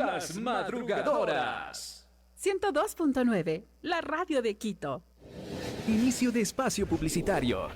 Las Madrugadoras. 102.9, la radio de Quito. Inicio de espacio publicitario.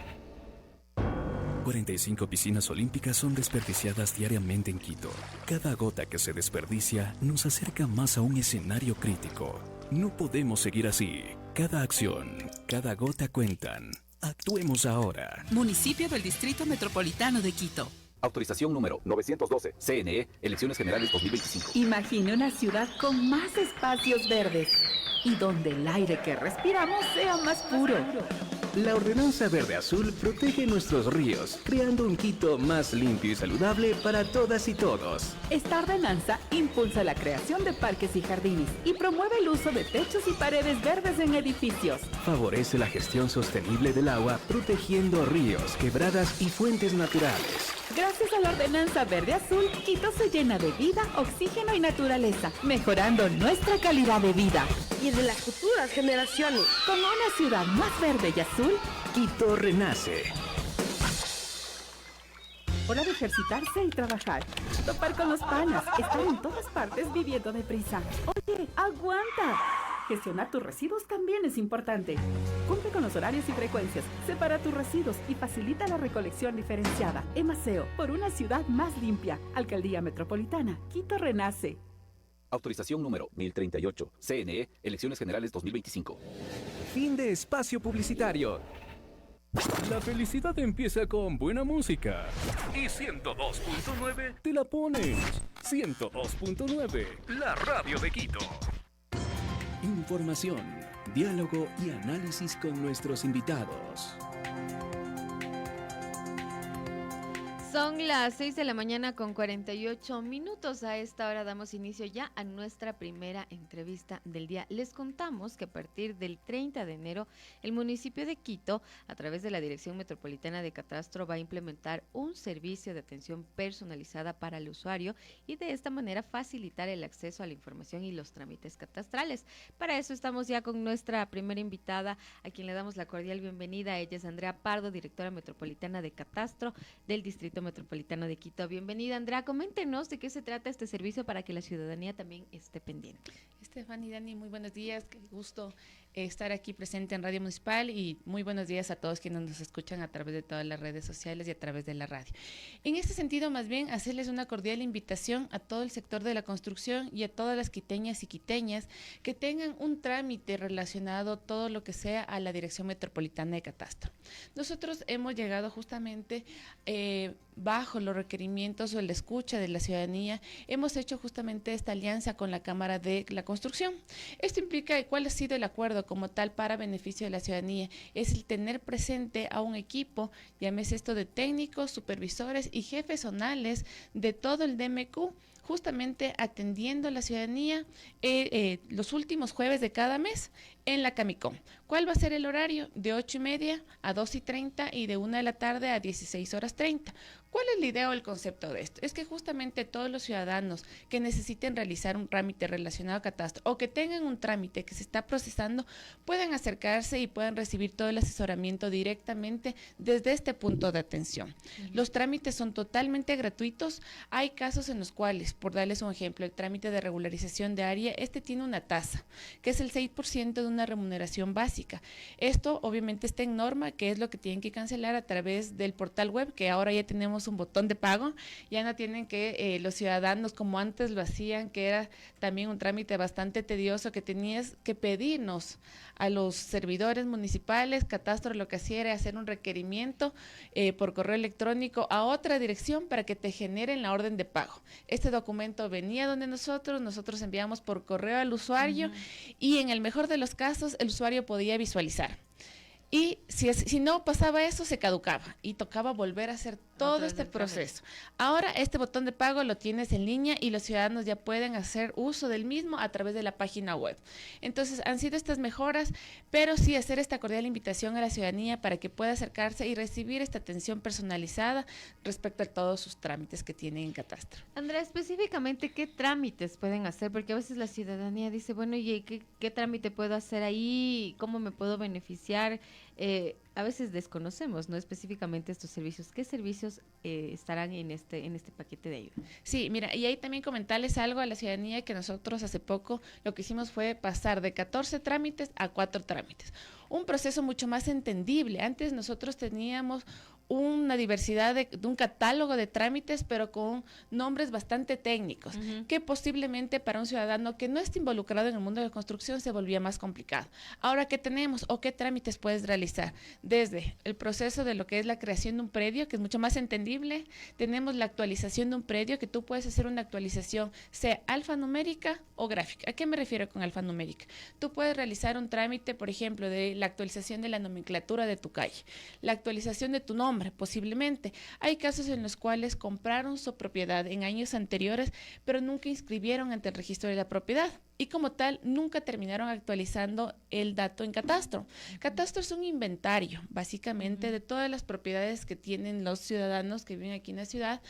45 piscinas olímpicas son desperdiciadas diariamente en Quito. Cada gota que se desperdicia nos acerca más a un escenario crítico. No podemos seguir así. Cada acción, cada gota cuentan. Actuemos ahora. Municipio del Distrito Metropolitano de Quito. Autorización número 912. CNE, Elecciones Generales 2025. Imagine una ciudad con más espacios verdes y donde el aire que respiramos sea más puro. La Ordenanza Verde Azul protege nuestros ríos, creando un Quito más limpio y saludable para todas y todos. Esta ordenanza impulsa la creación de parques y jardines y promueve el uso de techos y paredes verdes en edificios. Favorece la gestión sostenible del agua, protegiendo ríos, quebradas y fuentes naturales. Gracias a la Ordenanza Verde Azul, Quito se llena de vida, oxígeno y naturaleza, mejorando nuestra calidad de vida. Y de las futuras generaciones. Con una ciudad más verde y azul, Quito renace. hora de ejercitarse y trabajar. Topar con los panas, estar en todas partes viviendo deprisa. Oye, aguanta. Gestionar tus residuos también es importante. Cumple con los horarios y frecuencias, separa tus residuos y facilita la recolección diferenciada. Emaseo, por una ciudad más limpia. Alcaldía Metropolitana, Quito renace. Autorización número 1038. CNE, Elecciones Generales 2025. Fin de espacio publicitario. La felicidad empieza con buena música. Y 102.9 te la pones. 102.9, la radio de Quito. Información, diálogo y análisis con nuestros invitados. Son las 6 de la mañana con 48 minutos. A esta hora damos inicio ya a nuestra primera entrevista del día. Les contamos que a partir del 30 de enero, el municipio de Quito, a través de la Dirección Metropolitana de Catastro, va a implementar un servicio de atención personalizada para el usuario y de esta manera facilitar el acceso a la información y los trámites catastrales. Para eso estamos ya con nuestra primera invitada, a quien le damos la cordial bienvenida. Ella es Andrea Pardo, directora metropolitana de Catastro del Distrito Metropolitano de Quito. Bienvenida, Andrea. Coméntenos de qué se trata este servicio para que la ciudadanía también esté pendiente. Estefany y Dani, muy buenos días. Qué gusto estar aquí presente en Radio Municipal y muy buenos días a todos quienes nos escuchan a través de todas las redes sociales y a través de la radio. En este sentido, más bien, hacerles una cordial invitación a todo el sector de la construcción y a todas las quiteñas y quiteñas que tengan un trámite relacionado todo lo que sea a la Dirección Metropolitana de Catastro. Nosotros hemos llegado justamente bajo los requerimientos o la escucha de la ciudadanía, hemos hecho justamente esta alianza con la Cámara de la Construcción. Esto implica cuál ha sido el acuerdo como tal para beneficio de la ciudadanía, es el tener presente a un equipo, llámese esto de técnicos, supervisores y jefes zonales de todo el DMQ, justamente atendiendo a la ciudadanía los últimos jueves de cada mes en la Camicón. ¿Cuál va a ser el horario? De 8:30 a 2:30 y de 1 de la tarde a 16:30. ¿Cuál es la idea o el concepto de esto? Es que justamente todos los ciudadanos que necesiten realizar un trámite relacionado a catastro o que tengan un trámite que se está procesando puedan acercarse y puedan recibir todo el asesoramiento directamente desde este punto de atención. Los trámites son totalmente gratuitos. Hay casos en los cuales, por darles un ejemplo, el trámite de regularización de área, tiene una tasa, que es el 6% de una remuneración básica. Esto obviamente está en norma, que es lo que tienen que cancelar a través del portal web, que ahora ya tenemos un botón de pago, ya no tienen que los ciudadanos como antes lo hacían, que era también un trámite bastante tedioso, que tenías que pedirnos a los servidores municipales. Catastro lo que hacía era hacer un requerimiento por correo electrónico a otra dirección para que te generen la orden de pago. Este documento venía donde nosotros enviamos por correo al usuario y en el mejor de los casos el usuario podía visualizar. Y si no pasaba eso, se caducaba y tocaba volver a hacer todo este proceso. Ahora este botón de pago lo tienes en línea y los ciudadanos ya pueden hacer uso del mismo a través de la página web. Entonces han sido estas mejoras, pero sí hacer esta cordial invitación a la ciudadanía para que pueda acercarse y recibir esta atención personalizada respecto a todos sus trámites que tienen en Catastro. Andrea, específicamente, ¿qué trámites pueden hacer? Porque a veces la ciudadanía dice, bueno, ¿y qué trámite puedo hacer ahí? ¿Cómo me puedo beneficiar? a veces desconocemos, ¿no? Específicamente estos servicios. ¿Qué servicios estarán en este paquete de ayuda? Sí, mira, y ahí también comentarles algo a la ciudadanía, que nosotros hace poco lo que hicimos fue pasar de 14 trámites a 4 trámites. Un proceso mucho más entendible. Antes nosotros teníamos una diversidad de un catálogo de trámites, pero con nombres bastante técnicos, que posiblemente para un ciudadano que no esté involucrado en el mundo de la construcción se volvía más complicado. Ahora, ¿qué tenemos o qué trámites puedes realizar? Desde el proceso de lo que es la creación de un predio, que es mucho más entendible, tenemos la actualización de un predio, que tú puedes hacer una actualización, sea alfanumérica o gráfica. ¿A qué me refiero con alfanumérica? Tú puedes realizar un trámite, por ejemplo, de la actualización de la nomenclatura de tu calle, la actualización de tu nombre, posiblemente. Hay casos en los cuales compraron su propiedad en años anteriores, pero nunca inscribieron ante el registro de la propiedad y como tal nunca terminaron actualizando el dato en catastro. Catastro es un inventario, básicamente, de todas las propiedades que tienen los ciudadanos que viven aquí en la ciudad.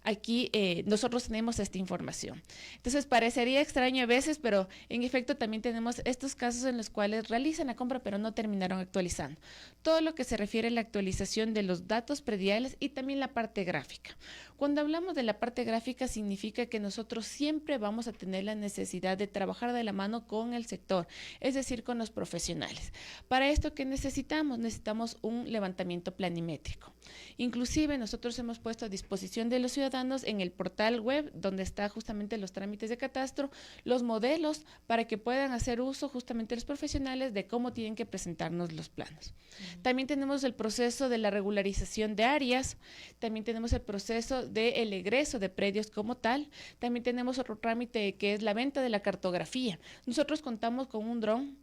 Aquí nosotros tenemos esta información. Entonces parecería extraño a veces, pero en efecto también tenemos estos casos en los cuales realizan la compra pero no terminaron actualizando. Todo lo que se refiere a la actualización de los datos prediales y también la parte gráfica. Cuando hablamos de la parte gráfica significa que nosotros siempre vamos a tener la necesidad de trabajar de la mano con el sector, es decir, con los profesionales. Para esto, ¿qué necesitamos? Necesitamos un levantamiento planimétrico. Inclusive nosotros hemos puesto a disposición de los ciudadanos en el portal web, donde está justamente los trámites de catastro, los modelos para que puedan hacer uso justamente los profesionales de cómo tienen que presentarnos los planos. También tenemos el proceso de la regularización de áreas, también tenemos el proceso del egreso de predios como tal, también tenemos otro trámite que es la venta de la cartografía. Nosotros contamos con un dron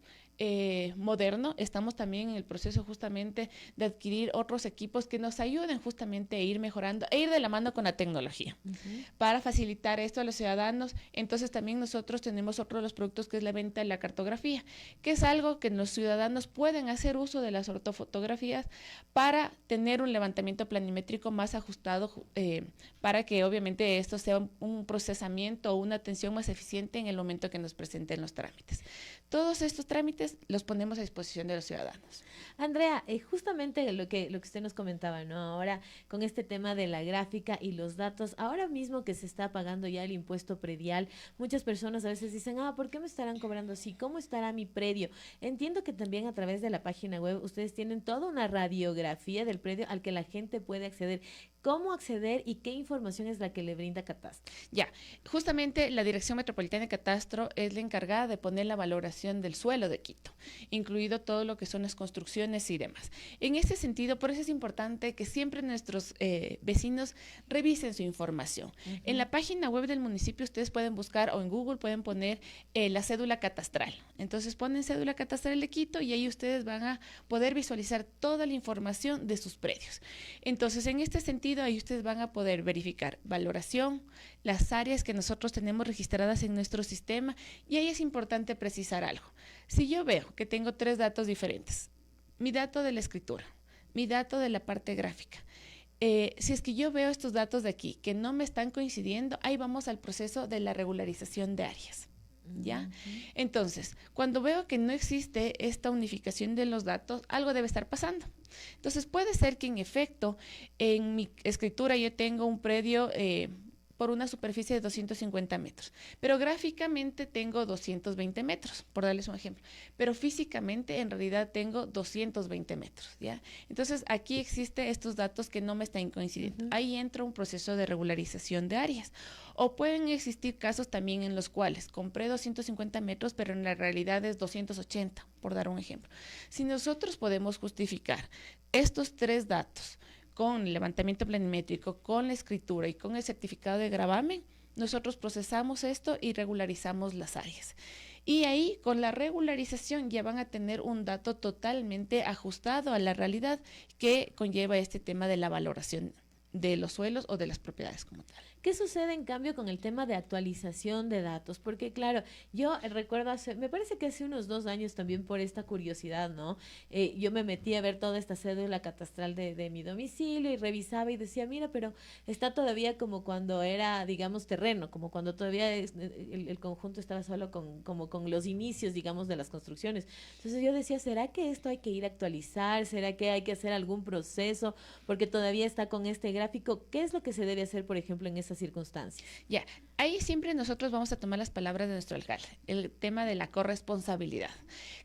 moderno, estamos también en el proceso justamente de adquirir otros equipos que nos ayuden justamente a ir mejorando, e ir de la mano con la tecnología, para facilitar esto a los ciudadanos. Entonces también nosotros tenemos otro de los productos que es la venta de la cartografía, que es algo que los ciudadanos pueden hacer uso de las ortofotografías para tener un levantamiento planimétrico más ajustado, para que obviamente esto sea un procesamiento o una atención más eficiente en el momento que nos presenten los trámites. Todos estos trámites los ponemos a disposición de los ciudadanos. Andrea, justamente lo que usted nos comentaba, ¿no? Ahora, con este tema de la gráfica y los datos, ahora mismo que se está pagando ya el impuesto predial, muchas personas a veces dicen, ¿por qué me estarán cobrando así? ¿Cómo estará mi predio? Entiendo que también a través de la página web ustedes tienen toda una radiografía del predio al que la gente puede acceder. ¿Cómo acceder y qué información es la que le brinda Catastro? Ya, justamente la Dirección Metropolitana de Catastro es la encargada de poner la valoración del suelo de Quito, incluido todo lo que son las construcciones y demás. En ese sentido, por eso es importante que siempre nuestros vecinos revisen su información. En la página web del municipio ustedes pueden buscar, o en Google pueden poner la cédula catastral. Entonces ponen cédula catastral de Quito y ahí ustedes van a poder visualizar toda la información de sus predios. Entonces, en este sentido, ahí ustedes van a poder verificar valoración, las áreas que nosotros tenemos registradas en nuestro sistema, y ahí es importante precisar algo. Si yo veo que tengo 3 datos diferentes, mi dato de la escritura, mi dato de la parte gráfica, si es que yo veo estos datos de aquí que no me están coincidiendo, ahí vamos al proceso de la regularización de áreas. ¿Ya? Entonces, cuando veo que no existe esta unificación de los datos, algo debe estar pasando. Entonces, puede ser que en efecto, en mi escritura yo tengo un predio por una superficie de 250 metros, pero gráficamente tengo 220 metros, por darles un ejemplo, pero físicamente en realidad tengo 220 metros, ¿ya? Entonces, aquí existen estos datos que no me están coincidiendo. Ahí entra un proceso de regularización de áreas. O pueden existir casos también en los cuales compré 250 metros, pero en la realidad es 280, por dar un ejemplo. Si nosotros podemos justificar estos 3 datos con el levantamiento planimétrico, con la escritura y con el certificado de gravamen, nosotros procesamos esto y regularizamos las áreas. Y ahí, con la regularización, ya van a tener un dato totalmente ajustado a la realidad que conlleva este tema de la valoración de los suelos o de las propiedades como tal. ¿Qué sucede en cambio con el tema de actualización de datos? Porque claro, yo recuerdo me parece que hace unos 2 años también por esta curiosidad, ¿no? Yo me metí a ver toda esta cédula catastral de mi domicilio y revisaba y decía, mira, pero está todavía como cuando era, digamos, terreno, como cuando todavía el conjunto estaba solo como con los inicios, digamos, de las construcciones. Entonces yo decía, ¿será que esto hay que ir a actualizar? ¿Será que hay que hacer algún proceso? Porque todavía está con este gráfico. ¿Qué es lo que se debe hacer, por ejemplo, en esas circunstancias? Ya, ahí siempre nosotros vamos a tomar las palabras de nuestro alcalde, el tema de la corresponsabilidad.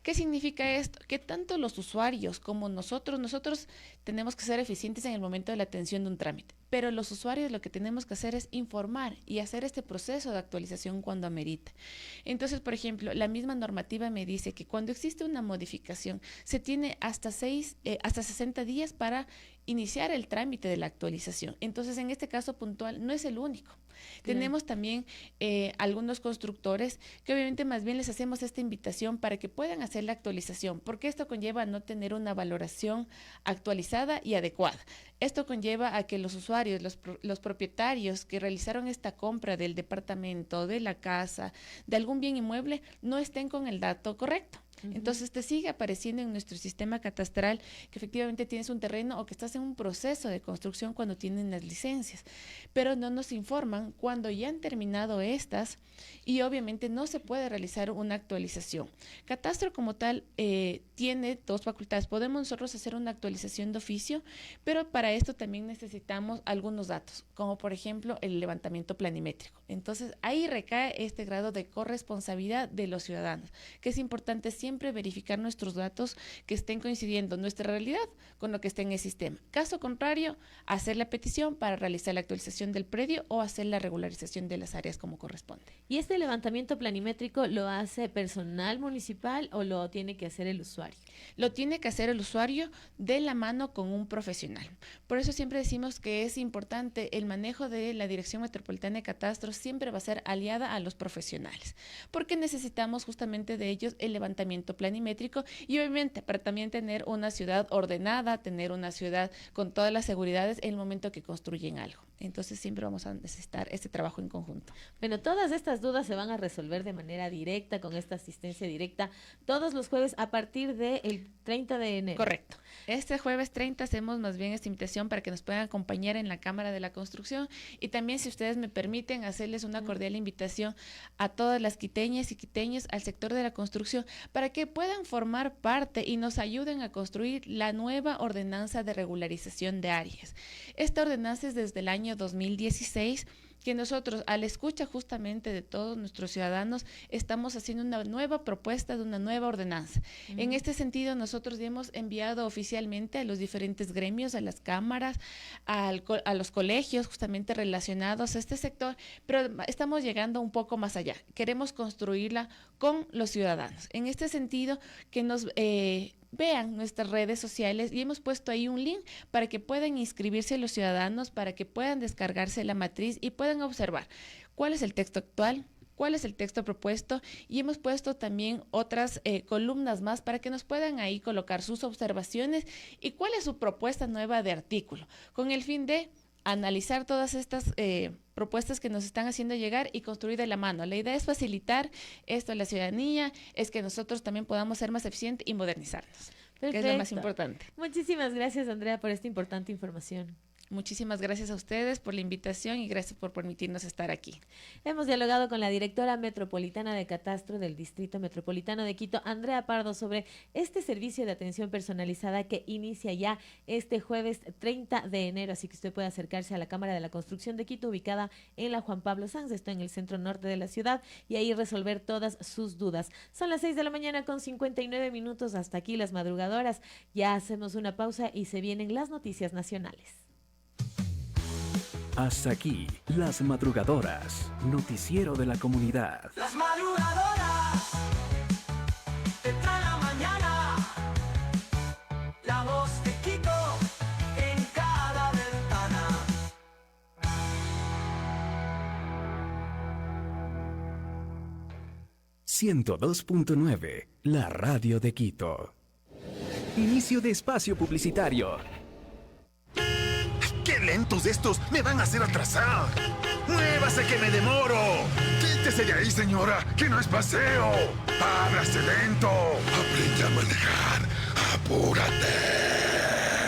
¿Qué significa esto? Que tanto los usuarios como nosotros tenemos que ser eficientes en el momento de la atención de un trámite, pero los usuarios lo que tenemos que hacer es informar y hacer este proceso de actualización cuando amerita. Entonces, por ejemplo, la misma normativa me dice que cuando existe una modificación, se tiene hasta 60 días para iniciar el trámite de la actualización. Entonces, en este caso puntual, no es el único. Tenemos también algunos constructores que obviamente más bien les hacemos esta invitación para que puedan hacer la actualización, porque esto conlleva a no tener una valoración actualizada y adecuada. Esto conlleva a que los usuarios, los propietarios que realizaron esta compra del departamento, de la casa, de algún bien inmueble, no estén con el dato correcto. Entonces te sigue apareciendo en nuestro sistema catastral que efectivamente tienes un terreno o que estás en un proceso de construcción cuando tienen las licencias, pero no nos informan cuando ya han terminado estas y obviamente no se puede realizar una actualización. Catastro como tal tiene dos facultades. Podemos nosotros hacer una actualización de oficio, pero para esto también necesitamos algunos datos, como por ejemplo el levantamiento planimétrico. Entonces ahí recae este grado de corresponsabilidad de los ciudadanos, que es importante siempre verificar nuestros datos que estén coincidiendo nuestra realidad con lo que está en el sistema. Caso contrario, hacer la petición para realizar la actualización del predio o hacer la regularización de las áreas como corresponde. ¿Y este levantamiento planimétrico lo hace personal municipal o lo tiene que hacer el usuario? Lo tiene que hacer el usuario de la mano con un profesional. Por eso siempre decimos que es importante el manejo de la Dirección Metropolitana de Catastro, siempre va a ser aliada a los profesionales, porque necesitamos justamente de ellos el levantamiento planimétrico y obviamente para también tener una ciudad ordenada, tener una ciudad con todas las seguridades en el momento que construyen algo. Entonces siempre vamos a necesitar este trabajo en conjunto. Bueno, todas estas dudas se van a resolver de manera directa, con esta asistencia directa, todos los jueves a partir del 30 de enero. Correcto. Este jueves 30 hacemos más bien esta invitación para que nos puedan acompañar en la Cámara de la Construcción y también, si ustedes me permiten, hacerles una cordial invitación a todas las quiteñas y quiteños al sector de la construcción para que puedan formar parte y nos ayuden a construir la nueva ordenanza de regularización de áreas. Esta ordenanza es desde el año 2016, que nosotros, a la escucha justamente de todos nuestros ciudadanos, estamos haciendo una nueva propuesta de una nueva ordenanza. En este sentido, nosotros hemos enviado oficialmente a los diferentes gremios, a las cámaras, a los colegios justamente relacionados a este sector, pero estamos llegando un poco más allá. Queremos construirla con los ciudadanos. En este sentido, que nos vean nuestras redes sociales y hemos puesto ahí un link para que puedan inscribirse los ciudadanos, para que puedan descargarse la matriz y puedan observar cuál es el texto actual, cuál es el texto propuesto y hemos puesto también otras columnas más para que nos puedan ahí colocar sus observaciones y cuál es su propuesta nueva de artículo, con el fin de analizar todas estas propuestas que nos están haciendo llegar y construir de la mano. La idea es facilitar esto a la ciudadanía, es que nosotros también podamos ser más eficientes y modernizarnos, que es lo más importante. Muchísimas gracias, Andrea, por esta importante información. Muchísimas gracias a ustedes por la invitación y gracias por permitirnos estar aquí. Hemos dialogado con la directora metropolitana de Catastro del Distrito Metropolitano de Quito, Andrea Pardo, sobre este servicio de atención personalizada que inicia ya este jueves 30 de enero. Así que usted puede acercarse a la Cámara de la Construcción de Quito, ubicada en la Juan Pablo Sanz, esto en el centro norte de la ciudad, y ahí resolver todas sus dudas. Son las 6 de la mañana con 59 minutos. Hasta aquí las madrugadoras. Ya hacemos una pausa y se vienen las noticias nacionales. Hasta aquí, Las Madrugadoras, noticiero de la comunidad. Las madrugadoras, de la mañana, la voz de Quito en cada ventana. 102.9, la radio de Quito. Inicio de espacio publicitario. ¡Qué lentos estos! ¡Me van a hacer atrasar! ¡Muévase que me demoro! ¡Quítese de ahí, señora! ¡Que no es paseo! ¡Ábrase lento! ¡Aprende a manejar! ¡Apúrate!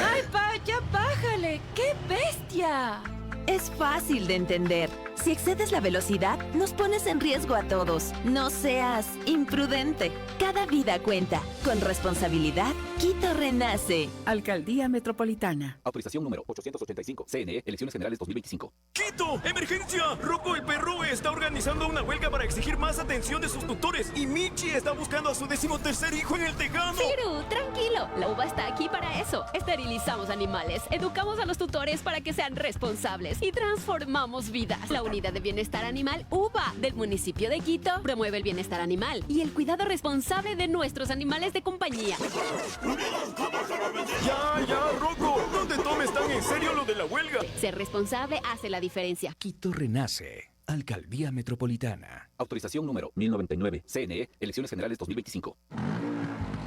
¡Ay, pa! ¡Ya bájale! ¡Qué bestia! Es fácil de entender. Si excedes la velocidad, nos pones en riesgo a todos. No seas imprudente. Cada vida cuenta. Con responsabilidad, Quito renace. Alcaldía Metropolitana. Autorización número 885. CNE, Elecciones Generales 2025. ¡Quito! ¡Emergencia! Rocco el perro está organizando una huelga para exigir más atención de sus tutores. Y Michi está buscando a su 13º hijo en el tejado. Firu, tranquilo. La UBA está aquí para eso. Esterilizamos animales, educamos a los tutores para que sean responsables y transformamos vidas. La Unidad de Bienestar Animal UBA del municipio de Quito promueve el bienestar animal y el cuidado responsable de nuestros animales de compañía. Ya, Rocco. No te tomes tan en serio lo de la huelga. Ser responsable hace la diferencia. Quito renace. Alcaldía Metropolitana. Autorización número 1099. CNE, Elecciones Generales 2025.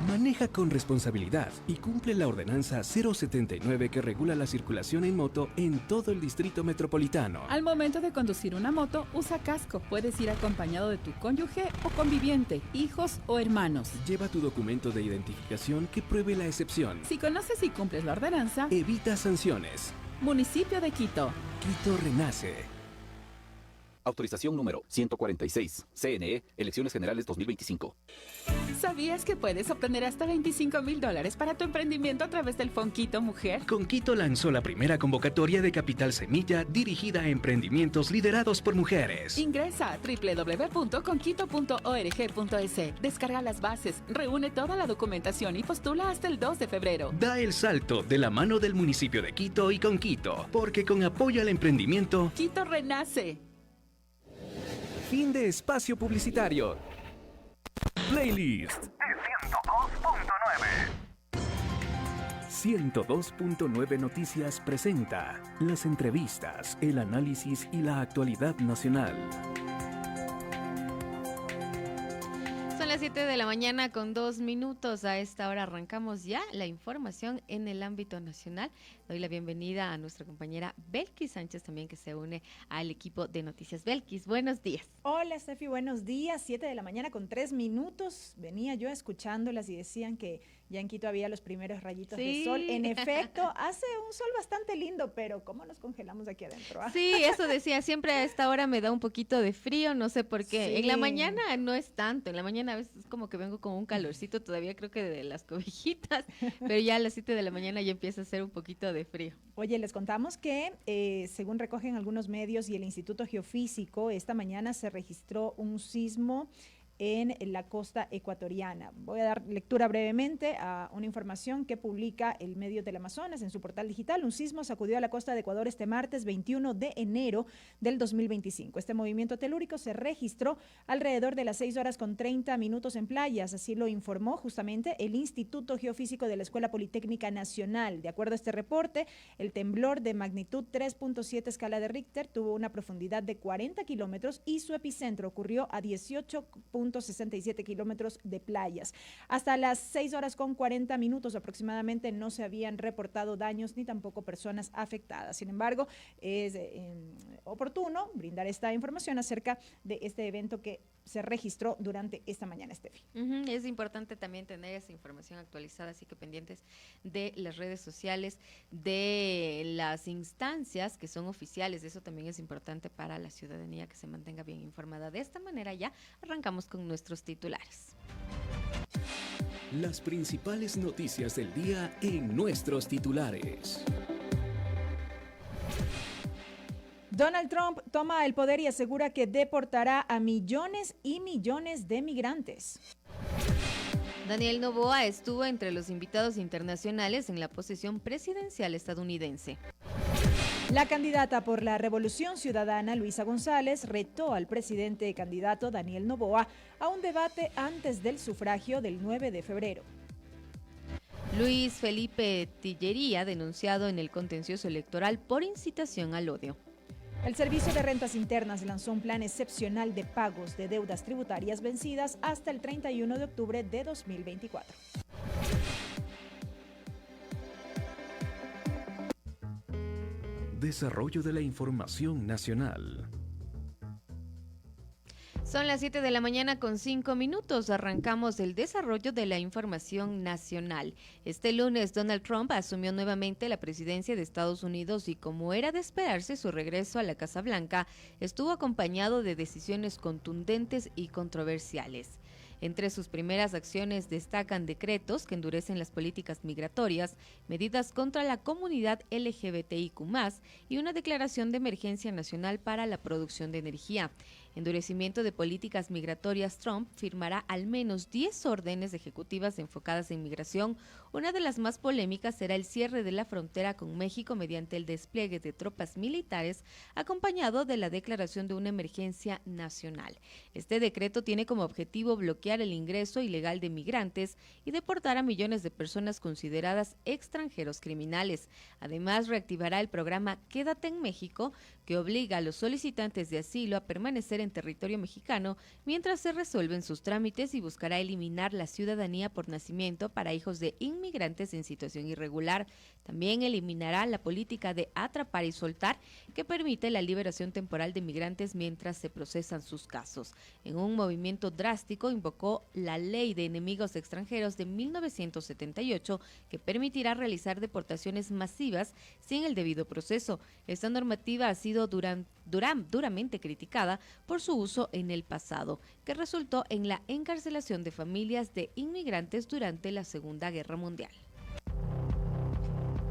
Maneja con responsabilidad y cumple la ordenanza 079 que regula la circulación en moto en todo el distrito metropolitano. Al momento de conducir una moto, usa casco. Puedes ir acompañado de tu cónyuge o conviviente, hijos o hermanos. Lleva tu documento de identificación que pruebe la excepción. Si conoces y cumples la ordenanza, evita sanciones. Municipio de Quito. Quito renace. Autorización número 146. CNE, Elecciones Generales 2025. ¿Sabías que puedes obtener hasta $25,000 para tu emprendimiento a través del Fonquito Mujer? Conquito lanzó la primera convocatoria de Capital Semilla dirigida a emprendimientos liderados por mujeres. Ingresa a www.conquito.org.es. Descarga las bases, reúne toda la documentación y postula hasta el 2 de febrero. Da el salto de la mano del municipio de Quito y Conquito, porque con apoyo al emprendimiento, Quito renace. Fin de espacio publicitario. Playlist. 102.9 Noticias presenta las entrevistas, el análisis y la actualidad nacional. Son las 7 de la mañana con 2 minutos. A esta hora arrancamos ya la información en el ámbito nacional. Doy la bienvenida a nuestra compañera Belkis Sánchez también, que se une al equipo de Noticias. Belkis, buenos días. Hola, Steffi, buenos días. 7 de la mañana con 3 minutos. Venía yo escuchándolas y decían que ya en Quito había los primeros rayitos de sol. En efecto, hace un sol bastante lindo, pero ¿cómo nos congelamos aquí adentro? Sí, eso decía. Siempre a esta hora me da un poquito de frío, no sé por qué. Sí. En la mañana no es tanto. En la mañana a veces es como que vengo con un calorcito todavía, creo que de las cobijitas, pero ya a las 7 de la mañana ya empieza a hacer un poquito de frío. Oye, les contamos que según recogen algunos medios y el Instituto Geofísico, esta mañana se registró un sismo en la costa ecuatoriana. Voy a dar lectura brevemente a una información que publica el medio del Amazonas en su portal digital. Un sismo sacudió a la costa de Ecuador este martes 21 de enero del 2025. Este movimiento telúrico se registró alrededor de las 6:30 en playas, así lo informó justamente el Instituto Geofísico de la Escuela Politécnica Nacional. De acuerdo a este reporte, el temblor de magnitud 3.7 escala de Richter tuvo una profundidad de 40 kilómetros y su epicentro ocurrió a 18.67 kilómetros de playas. Hasta las 6:40 aproximadamente no se habían reportado daños ni tampoco personas afectadas. Sin embargo, es oportuno brindar esta información acerca de este evento que se registró durante esta mañana, Steffi. Es importante también tener esa información actualizada, así que pendientes de las redes sociales, de las instancias que son oficiales. Eso también es importante para la ciudadanía, que se mantenga bien informada. De esta manera ya arrancamos con nuestros titulares. Las principales noticias del día en nuestros titulares. Donald Trump toma el poder y asegura que deportará a millones y millones de migrantes. Daniel Noboa estuvo entre los invitados internacionales en la posesión presidencial estadounidense. La candidata por la Revolución Ciudadana, Luisa González, retó al presidente candidato Daniel Noboa a un debate antes del sufragio del 9 de febrero. Luis Felipe Tillería, denunciado en el contencioso electoral por incitación al odio. El Servicio de Rentas Internas lanzó un plan excepcional de pagos de deudas tributarias vencidas hasta el 31 de octubre de 2024. Desarrollo de la información nacional. Son las 7 de la mañana con 5 minutos. Arrancamos el desarrollo de la información nacional. Este lunes, Donald Trump asumió nuevamente la presidencia de Estados Unidos y, como era de esperarse, su regreso a la Casa Blanca estuvo acompañado de decisiones contundentes y controversiales. Entre sus primeras acciones destacan decretos que endurecen las políticas migratorias, medidas contra la comunidad LGBTIQ+, y una declaración de emergencia nacional para la producción de energía. Endurecimiento de políticas migratorias. Trump firmará al menos 10 órdenes ejecutivas enfocadas en migración. Una de las más polémicas será el cierre de la frontera con México mediante el despliegue de tropas militares, acompañado de la declaración de una emergencia nacional. Este decreto tiene como objetivo bloquear el ingreso ilegal de migrantes y deportar a millones de personas consideradas extranjeros criminales. Además, reactivará el programa Quédate en México, que obliga a los solicitantes de asilo a permanecer en territorio mexicano mientras se resuelven sus trámites, y buscará eliminar la ciudadanía por nacimiento para hijos de inmigrantes en situación irregular. También eliminará la política de atrapar y soltar, que permite la liberación temporal de migrantes mientras se procesan sus casos. En un movimiento drástico, invocó la Ley de Enemigos Extranjeros de 1978, que permitirá realizar deportaciones masivas sin el debido proceso. Esta normativa ha sido duramente criticada por su uso en el pasado, que resultó en la encarcelación de familias de inmigrantes durante la Segunda Guerra Mundial.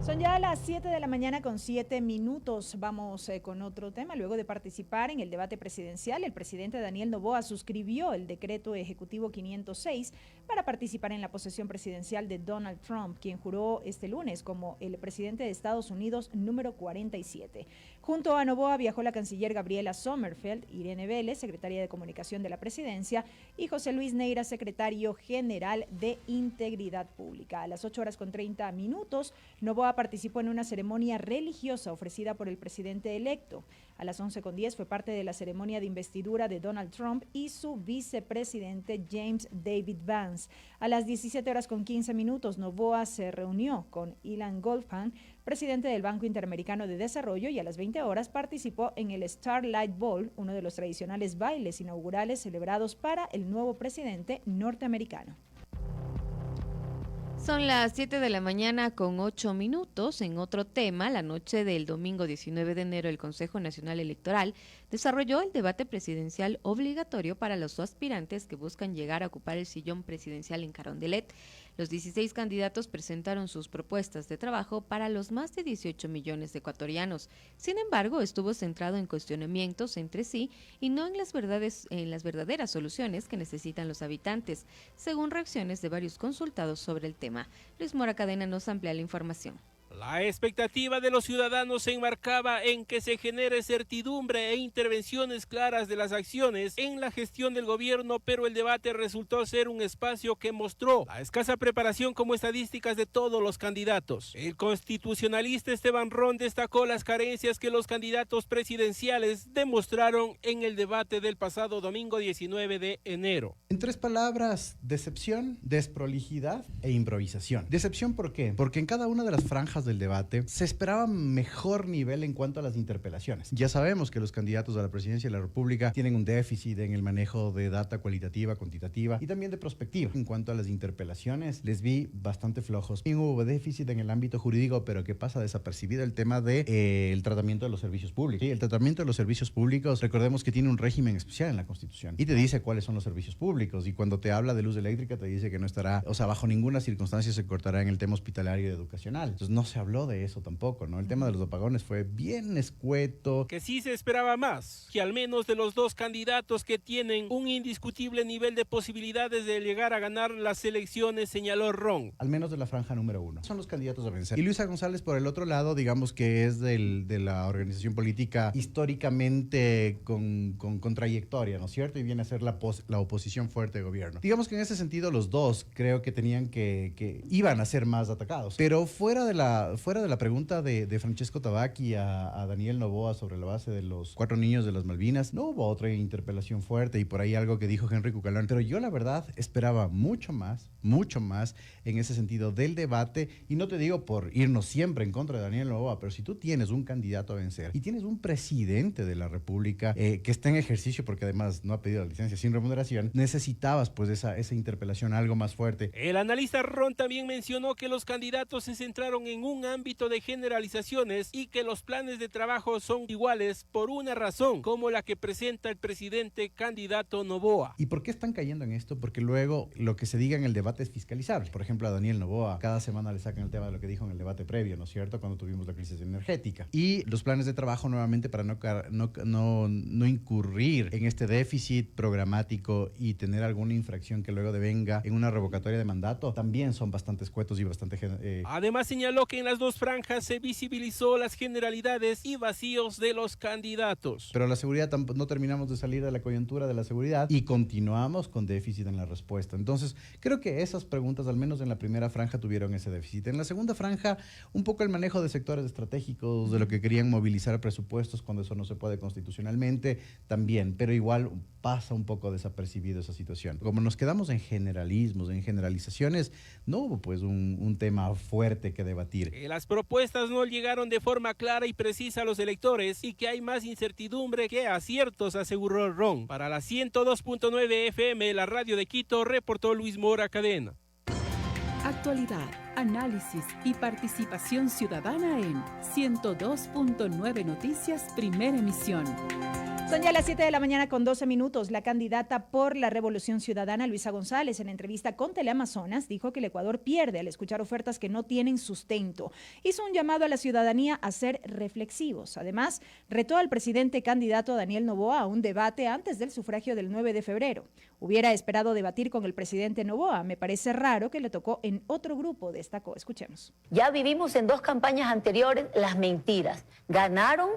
Son ya las 7 de la mañana con 7 minutos. Vamos con otro tema. Luego de participar en el debate presidencial, el presidente Daniel Noboa suscribió el decreto ejecutivo 506 para participar en la posesión presidencial de Donald Trump, quien juró este lunes como el presidente de Estados Unidos número 47. Junto a Noboa viajó la canciller Gabriela Sommerfeld, Irene Vélez, secretaria de Comunicación de la Presidencia, y José Luis Neira, secretario general de Integridad Pública. A las 8 horas con 30 minutos, Noboa participó en una ceremonia religiosa ofrecida por el presidente electo. A las 11:10 fue parte de la ceremonia de investidura de Donald Trump y su vicepresidente James David Vance. A las 17 horas con 15 minutos, Noboa se reunió con Ilan Goldfein, presidente del Banco Interamericano de Desarrollo, y a las 20 horas participó en el Starlight Ball, uno de los tradicionales bailes inaugurales celebrados para el nuevo presidente norteamericano. Son las 7 de la mañana con 8 minutos. En otro tema, la noche del domingo 19 de enero, el Consejo Nacional Electoral desarrolló el debate presidencial obligatorio para los aspirantes que buscan llegar a ocupar el sillón presidencial en Carondelet. Los 16 candidatos presentaron sus propuestas de trabajo para los más de 18 millones de ecuatorianos. Sin embargo, estuvo centrado en cuestionamientos entre sí y no en las verdaderas soluciones que necesitan los habitantes, según reacciones de varios consultados sobre el tema. Luis Mora Cadena nos amplía la información. La expectativa de los ciudadanos se enmarcaba en que se genere certidumbre e intervenciones claras de las acciones en la gestión del gobierno, pero el debate resultó ser un espacio que mostró la escasa preparación como estadísticas de todos los candidatos. El constitucionalista Esteban Ron destacó las carencias que los candidatos presidenciales demostraron en el debate del pasado domingo 19 de enero. En 3 palabras: decepción, desprolijidad e improvisación. Decepción, ¿por qué? Porque en cada una de las franjas del debate se esperaba mejor nivel en cuanto a las interpelaciones. Ya sabemos que los candidatos a la presidencia de la República tienen un déficit en el manejo de data cualitativa, cuantitativa y también de prospectiva. En cuanto a las interpelaciones, les vi bastante flojos. También hubo déficit en el ámbito jurídico, pero que pasa desapercibido el tema de el tratamiento de los servicios públicos. Sí, el tratamiento de los servicios públicos, recordemos que tiene un régimen especial en la Constitución y te dice cuáles son los servicios públicos, y cuando te habla de luz eléctrica te dice que no estará, o sea, bajo ninguna circunstancia se cortará en el tema hospitalario y educacional. Entonces no se habló de eso tampoco, ¿no? El tema de los apagones fue bien escueto. Que sí se esperaba más, que al menos de los 2 candidatos que tienen un indiscutible nivel de posibilidades de llegar a ganar las elecciones, señaló Ron. Al menos de la franja número 1. Son los candidatos a vencer. Y Luisa González, por el otro lado, digamos que es de la organización política históricamente con trayectoria, ¿no es cierto? Y viene a ser la oposición fuerte de gobierno. Digamos que en ese sentido los dos creo que tenían que iban a ser más atacados. Pero fuera de la pregunta de Francesco Tabacchi a Daniel Noboa sobre la base de los 4 niños de las Malvinas, no hubo otra interpelación fuerte y por ahí algo que dijo Henry Cucalón. Pero yo la verdad esperaba mucho más en ese sentido del debate, y no te digo por irnos siempre en contra de Daniel Noboa, pero si tú tienes un candidato a vencer y tienes un presidente de la República que está en ejercicio porque además no ha pedido la licencia sin remuneración, necesitabas pues esa interpelación algo más fuerte. El analista Ron también mencionó que los candidatos se centraron en un ámbito de generalizaciones y que los planes de trabajo son iguales por una razón, como la que presenta el presidente candidato Noboa. ¿Y por qué están cayendo en esto? Porque luego lo que se diga en el debate es fiscalizable. Por ejemplo, a Daniel Noboa cada semana le sacan el tema de lo que dijo en el debate previo, ¿no es cierto?, cuando tuvimos la crisis energética. Y los planes de trabajo nuevamente para no incurrir en este déficit programático y tener alguna infracción que luego devenga en una revocatoria de mandato, también son bastante escuetos y bastante... Además señaló que en las dos franjas se visibilizó las generalidades y vacíos de los candidatos. Pero la seguridad, no terminamos de salir de la coyuntura de la seguridad y continuamos con déficit en la respuesta. Entonces, creo que esas preguntas, al menos en la primera franja, tuvieron ese déficit. En la segunda franja, un poco el manejo de sectores estratégicos, de lo que querían movilizar presupuestos cuando eso no se puede constitucionalmente, también, pero igual pasa un poco desapercibido esa situación. Como nos quedamos en generalismos, en generalizaciones, no hubo pues un tema fuerte que debatir. Las propuestas no llegaron de forma clara y precisa a los electores y que hay más incertidumbre que aciertos, aseguró Ron. Para la 102.9 FM, la radio de Quito, reportó Luis Mora Cadena. Actualidad, análisis y participación ciudadana en 102.9 Noticias, primera emisión. Son ya las 7 de la mañana con 12 minutos. La candidata por la Revolución Ciudadana, Luisa González, en entrevista con Teleamazonas, dijo que el Ecuador pierde al escuchar ofertas que no tienen sustento. Hizo un llamado a la ciudadanía a ser reflexivos. Además, retó al presidente candidato Daniel Noboa a un debate antes del sufragio del 9 de febrero. Hubiera esperado debatir con el presidente Noboa. Me parece raro que le tocó en otro grupo, destacó. Escuchemos. Ya vivimos en 2 campañas anteriores las mentiras. Ganaron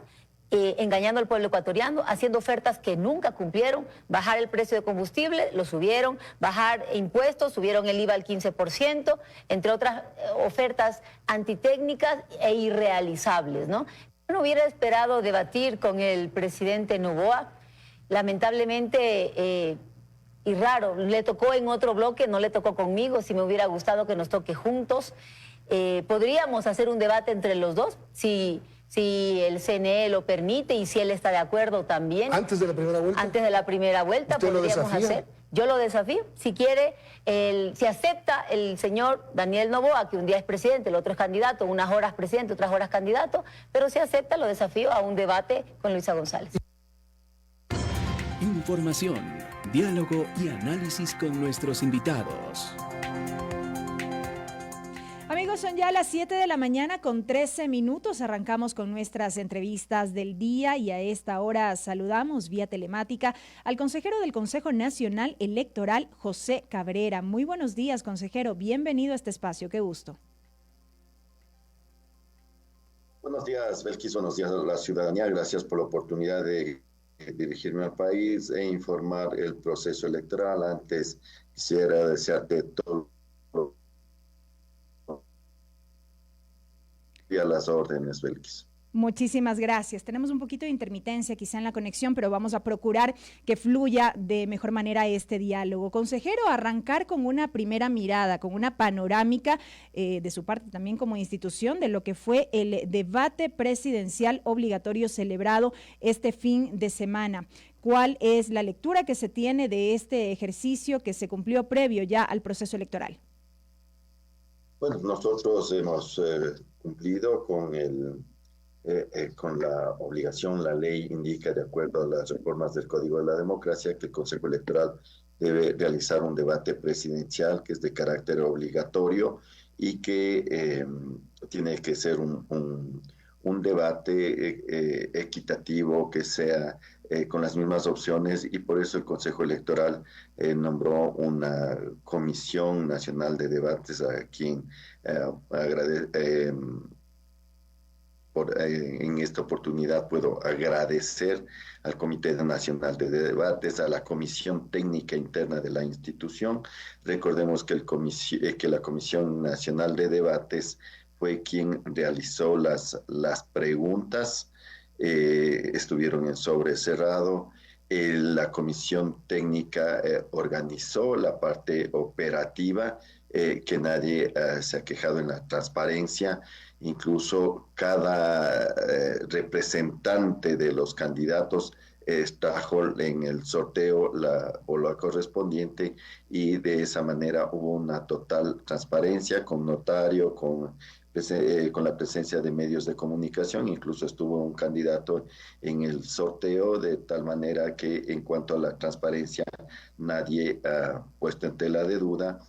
engañando al pueblo ecuatoriano, haciendo ofertas que nunca cumplieron, bajar el precio de combustible, lo subieron, bajar impuestos, subieron el IVA al 15%, entre otras ofertas antitécnicas e irrealizables, ¿no? Yo no hubiera esperado debatir con el presidente Noboa, lamentablemente, y raro, le tocó en otro bloque, no le tocó conmigo, si me hubiera gustado que nos toque juntos. Podríamos hacer un debate entre los dos, si el CNE lo permite y si él está de acuerdo también. ¿Antes de la primera vuelta? Antes de la primera vuelta podríamos hacer. Yo lo desafío. Si quiere, si acepta el señor Daniel Noboa, que un día es presidente, el otro es candidato, unas horas presidente, otras horas candidato, pero si acepta, lo desafío a un debate con Luisa González. Información, diálogo y análisis con nuestros invitados. Amigos, son ya las 7 de la mañana con 13 minutos. Arrancamos con nuestras entrevistas del día y a esta hora saludamos vía telemática al consejero del Consejo Nacional Electoral, José Cabrera. Muy buenos días, consejero. Bienvenido a este espacio. Qué gusto. Buenos días, Belkis. Buenos días a la ciudadanía. Gracias por la oportunidad de dirigirme al país e informar el proceso electoral. Antes quisiera desearte todo y a las órdenes, Belkis. Muchísimas gracias. Tenemos un poquito de intermitencia quizá en la conexión, pero vamos a procurar que fluya de mejor manera este diálogo. Consejero, arrancar con una primera mirada, con una panorámica de su parte también como institución de lo que fue el debate presidencial obligatorio celebrado este fin de semana. ¿Cuál es la lectura que se tiene de este ejercicio que se cumplió previo ya al proceso electoral? Bueno, nosotros hemos cumplido con la obligación. La ley indica, de acuerdo a las reformas del Código de la Democracia, que el Consejo Electoral debe realizar un debate presidencial que es de carácter obligatorio y que tiene que ser un debate equitativo, que sea con las mismas opciones, y por eso el Consejo Electoral nombró una Comisión Nacional de Debates, a quien en esta oportunidad puedo agradecer al Comité Nacional de Debates, a la Comisión Técnica Interna de la institución. Recordemos que la Comisión Nacional de Debates fue quien realizó las preguntas, estuvieron en sobre cerrado. La Comisión Técnica organizó la parte operativa, que nadie se ha quejado en la transparencia. Incluso cada representante de los candidatos trajo en el sorteo la bola correspondiente, y de esa manera hubo una total transparencia con notario, con la presencia de medios de comunicación. Incluso estuvo un candidato en el sorteo, de tal manera que en cuanto a la transparencia nadie ha puesto en tela de duda.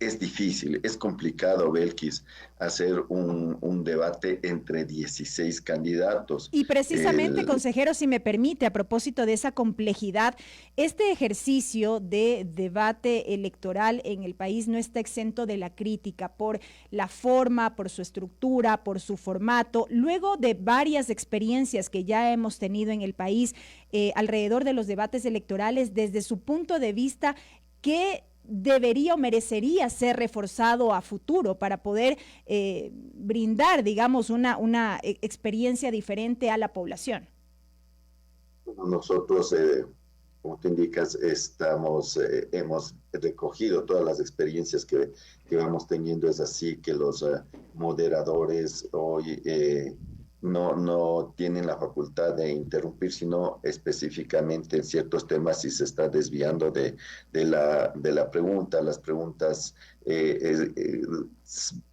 Es difícil, es complicado, Belkis, hacer un debate entre 16 candidatos. Y precisamente, consejero, si me permite, a propósito de esa complejidad, este ejercicio de debate electoral en el país no está exento de la crítica por la forma, por su estructura, por su formato. Luego de varias experiencias que ya hemos tenido en el país alrededor de los debates electorales, desde su punto de vista, ¿qué debería o merecería ser reforzado a futuro para poder brindar, digamos, una experiencia diferente a la población? Nosotros, como te indicas, hemos recogido todas las experiencias que vamos teniendo. Es así que los moderadores hoy no tienen la facultad de interrumpir, sino específicamente en ciertos temas si se está desviando de la pregunta. Las preguntas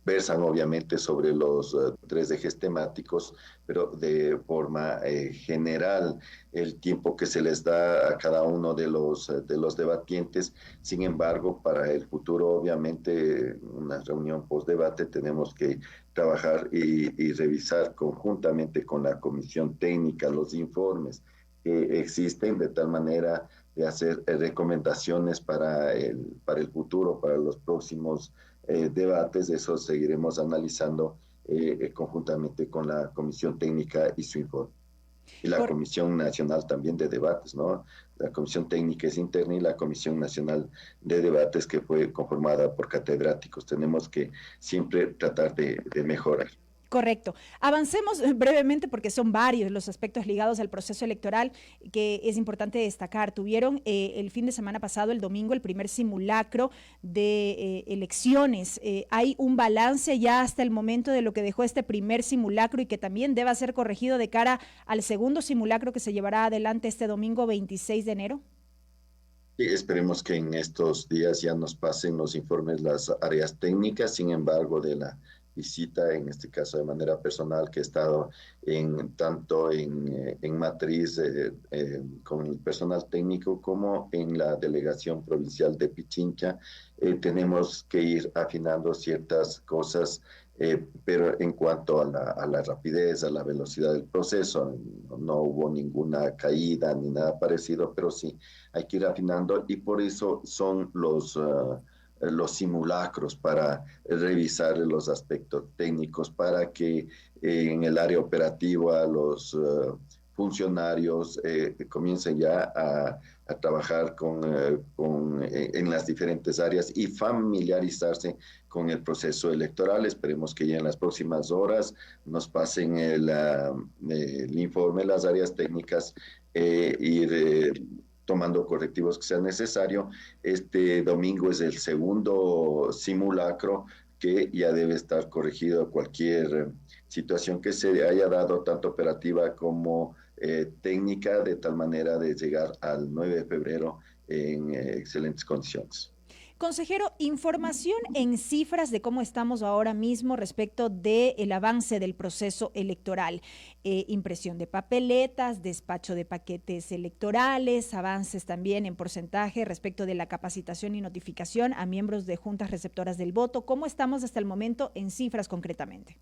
versan obviamente sobre los 3 ejes temáticos, pero de forma general el tiempo que se les da a cada uno de los debatientes. Sin embargo, para el futuro, obviamente, una reunión post-debate tenemos que trabajar y revisar conjuntamente con la comisión técnica los informes que existen, de tal manera de hacer recomendaciones para el futuro, para los próximos debates. Eso seguiremos analizando conjuntamente con la comisión técnica y su informe. Y la Comisión Nacional también de Debates, ¿no? La Comisión Técnica es interna, y la Comisión Nacional de Debates, que fue conformada por catedráticos. Tenemos que siempre tratar de mejorar. Correcto. Avancemos brevemente porque son varios los aspectos ligados al proceso electoral que es importante destacar. Tuvieron el fin de semana pasado, el domingo, el primer simulacro de elecciones. ¿Hay un balance ya hasta el momento de lo que dejó este primer simulacro y que también deba ser corregido de cara al segundo simulacro que se llevará adelante este domingo 26 de enero? Sí, esperemos que en estos días ya nos pasen los informes las áreas técnicas. Sin embargo, de la visita, en este caso de manera personal, que he estado tanto en Matriz con el personal técnico como en la delegación provincial de Pichincha, tenemos que ir afinando ciertas cosas, pero en cuanto a la rapidez, a la velocidad del proceso, no hubo ninguna caída ni nada parecido, pero sí hay que ir afinando, y por eso son los simulacros, para revisar los aspectos técnicos, para que en el área operativa los funcionarios comiencen ya a trabajar en las diferentes áreas y familiarizarse con el proceso electoral. Esperemos que ya en las próximas horas nos pasen el informe, las áreas técnicas, ir tomando correctivos que sea necesario. Este domingo es el segundo simulacro, que ya debe estar corregido cualquier situación que se haya dado, tanto operativa como técnica, de tal manera de llegar al 9 de febrero en excelentes condiciones. Consejero, información en cifras de cómo estamos ahora mismo respecto del avance del proceso electoral. Impresión de papeletas, despacho de paquetes electorales, avances también en porcentaje respecto de la capacitación y notificación a miembros de juntas receptoras del voto. ¿Cómo estamos hasta el momento en cifras concretamente?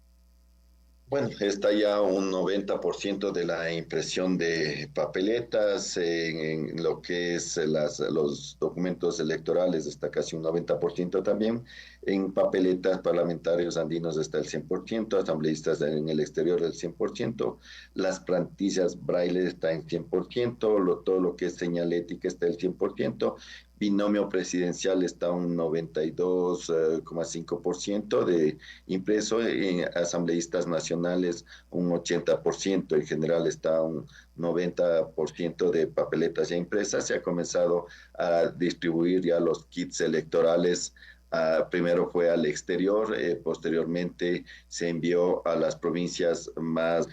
Bueno, está ya un 90% de la impresión de papeletas en lo que es los documentos electorales, está casi un 90% también. En papeletas parlamentarios andinos está el 100%, asambleístas en el exterior el 100%, las plantillas braille está en 100%, todo lo que es señalética está el 100%, binomio presidencial está un 92,5% de impreso, en asambleístas nacionales un 80%, en general está un 90% de papeletas ya impresas. Se ha comenzado a distribuir ya los kits electorales. Primero fue al exterior, posteriormente se envió a las provincias más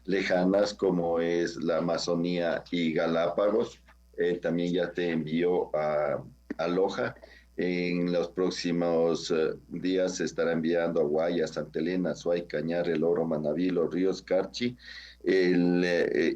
lejanas, como es la Amazonía y Galápagos. También ya te envió a Loja. En los próximos días se estará enviando a Guayas, Santa Elena, Suay, Cañar, El Oro, Manabí, Los Ríos, Carchi,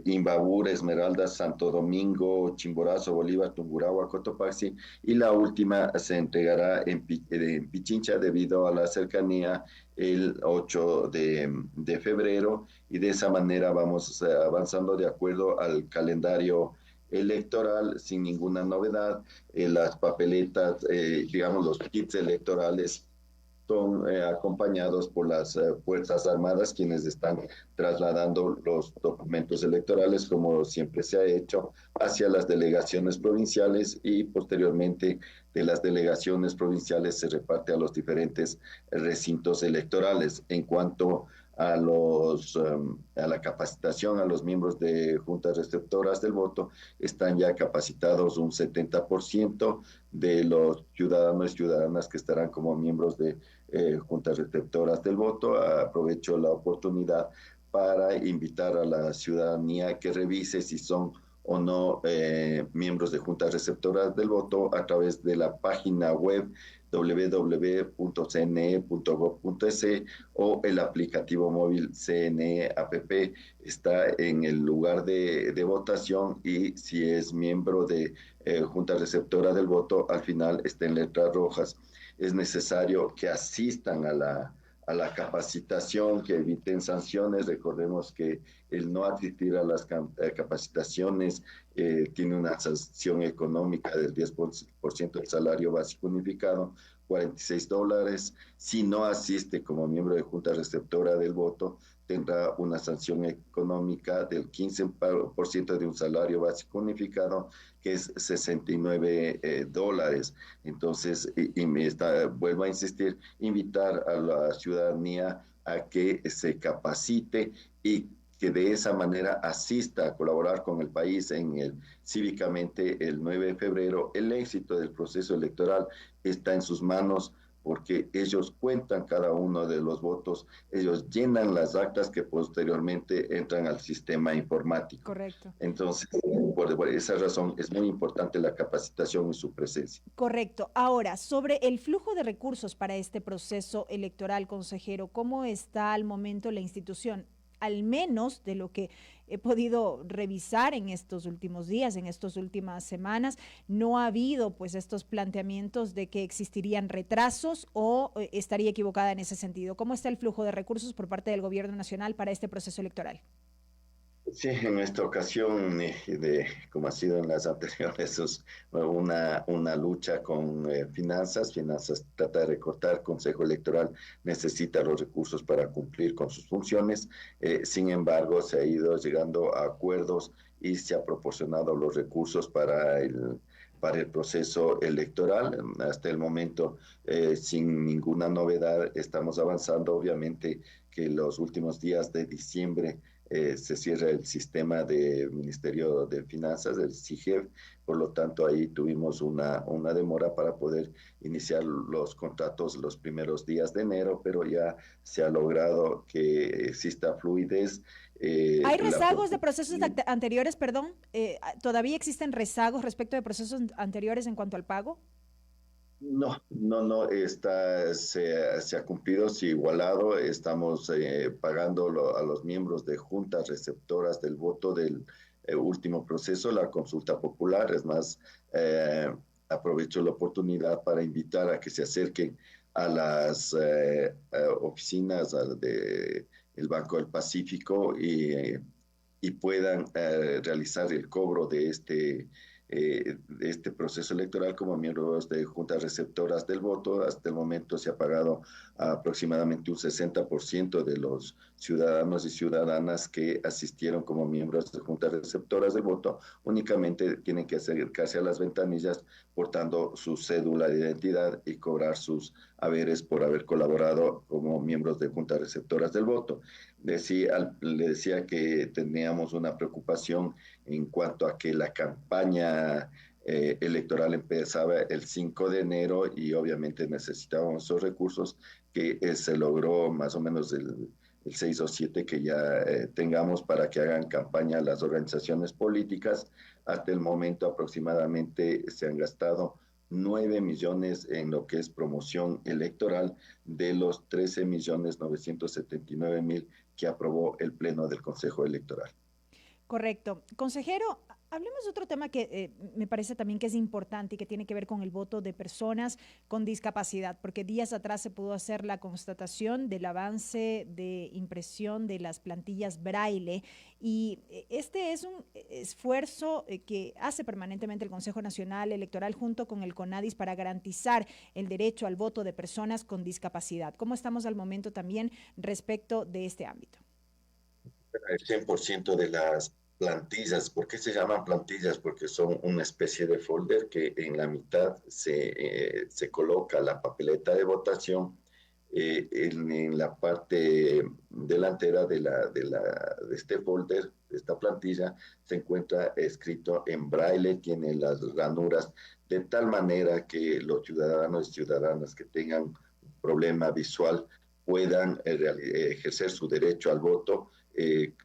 Imbabura, Esmeralda, Santo Domingo, Chimborazo, Bolívar, Tungurahua, Cotopaxi, y la última se entregará en Pichincha debido a la cercanía el 8 de febrero, y de esa manera vamos avanzando de acuerdo al calendario electoral sin ninguna novedad. Las papeletas, digamos los kits electorales, son acompañados por las Fuerzas Armadas, quienes están trasladando los documentos electorales, como siempre se ha hecho, hacia las delegaciones provinciales, y posteriormente de las delegaciones provinciales se reparte a los diferentes recintos electorales. En cuanto a la capacitación a los miembros de juntas receptoras del voto, están ya capacitados un 70% de los ciudadanos y ciudadanas que estarán como miembros de juntas receptoras del voto. Aprovecho la oportunidad para invitar a la ciudadanía que revise si son o no miembros de juntas receptoras del voto a través de la página web www.cne.gov.es o el aplicativo móvil CNE App. Está en el lugar de votación, y si es miembro de junta receptora del voto, al final está en letras rojas. Es necesario que asistan a la capacitación, que eviten sanciones. Recordemos que el no asistir a las capacitaciones tiene una sanción económica del 10% del salario básico unificado, $46. Si no asiste como miembro de junta receptora del voto, tendrá una sanción económica del 15% de un salario básico unificado, que es $69. Entonces, vuelvo a insistir, invitar a la ciudadanía a que se capacite y que de esa manera asista a colaborar con el país cívicamente el 9 de febrero. El éxito del proceso electoral está en sus manos, porque ellos cuentan cada uno de los votos, ellos llenan las actas que posteriormente entran al sistema informático. Correcto. Entonces, por esa razón es muy importante la capacitación y su presencia. Correcto. Ahora, sobre el flujo de recursos para este proceso electoral, consejero, ¿cómo está al momento la institución? Al menos de lo que he podido revisar en estos últimos días, en estas últimas semanas, no ha habido pues estos planteamientos de que existirían retrasos, o estaría equivocada en ese sentido. ¿Cómo está el flujo de recursos por parte del gobierno nacional para este proceso electoral? Sí, en esta ocasión, como ha sido en las anteriores, es una lucha con finanzas. Finanzas trata de recortar, Consejo Electoral necesita los recursos para cumplir con sus funciones. Sin embargo, se ha ido llegando a acuerdos y se ha proporcionado los recursos para el proceso electoral. Hasta el momento, sin ninguna novedad, estamos avanzando. Obviamente que los últimos días de diciembre se cierra el sistema del Ministerio de Finanzas, el CIGEF, por lo tanto ahí tuvimos una demora para poder iniciar los contratos los primeros días de enero, pero ya se ha logrado que exista fluidez. ¿Hay rezagos de procesos anteriores, perdón? ¿Todavía existen rezagos respecto de procesos anteriores en cuanto al pago? No, se ha cumplido, se ha igualado. Estamos pagando a los miembros de juntas receptoras del voto del último proceso, la consulta popular. Es más, aprovecho la oportunidad para invitar a que se acerquen a las oficinas de el Banco del Pacífico y puedan realizar el cobro de este proceso electoral como miembros de juntas receptoras del voto. Hasta el momento se ha pagado aproximadamente un 60% de los ciudadanos y ciudadanas que asistieron como miembros de juntas receptoras del voto. Únicamente tienen que acercarse a las ventanillas portando su cédula de identidad y cobrar sus haberes por haber colaborado como miembros de juntas receptoras del voto. Le decía que teníamos una preocupación en cuanto a que la campaña electoral empezaba el 5 de enero y obviamente necesitábamos esos recursos que se logró más o menos el 6 o 7 que ya tengamos para que hagan campaña las organizaciones políticas. Hasta el momento aproximadamente se han gastado 9 millones en lo que es promoción electoral de los 13.979.000 que aprobó el Pleno del Consejo Electoral. Correcto. Consejero, hablemos de otro tema que me parece también que es importante y que tiene que ver con el voto de personas con discapacidad, porque días atrás se pudo hacer la constatación del avance de impresión de las plantillas Braille y este es un esfuerzo que hace permanentemente el Consejo Nacional Electoral junto con el CONADIS para garantizar el derecho al voto de personas con discapacidad. ¿Cómo estamos al momento también respecto de este ámbito? El 100% de las plantillas. ¿Por qué se llaman plantillas? Porque son una especie de folder que en la mitad se coloca la papeleta de votación. En la parte delantera de este folder, de esta plantilla, se encuentra escrito en braille, tiene las ranuras, de tal manera que los ciudadanos y ciudadanas que tengan un problema visual puedan ejercer su derecho al voto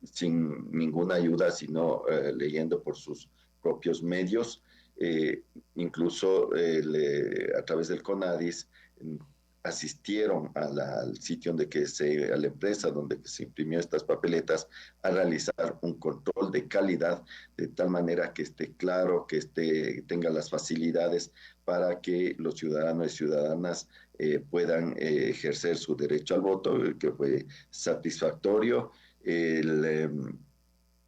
sin ninguna ayuda, sino leyendo por sus propios medios. Incluso a través del CONADIS asistieron al sitio a la empresa donde se imprimió estas papeletas a realizar un control de calidad de tal manera que esté claro, que tenga las facilidades para que los ciudadanos y ciudadanas puedan ejercer su derecho al voto, que fue satisfactorio.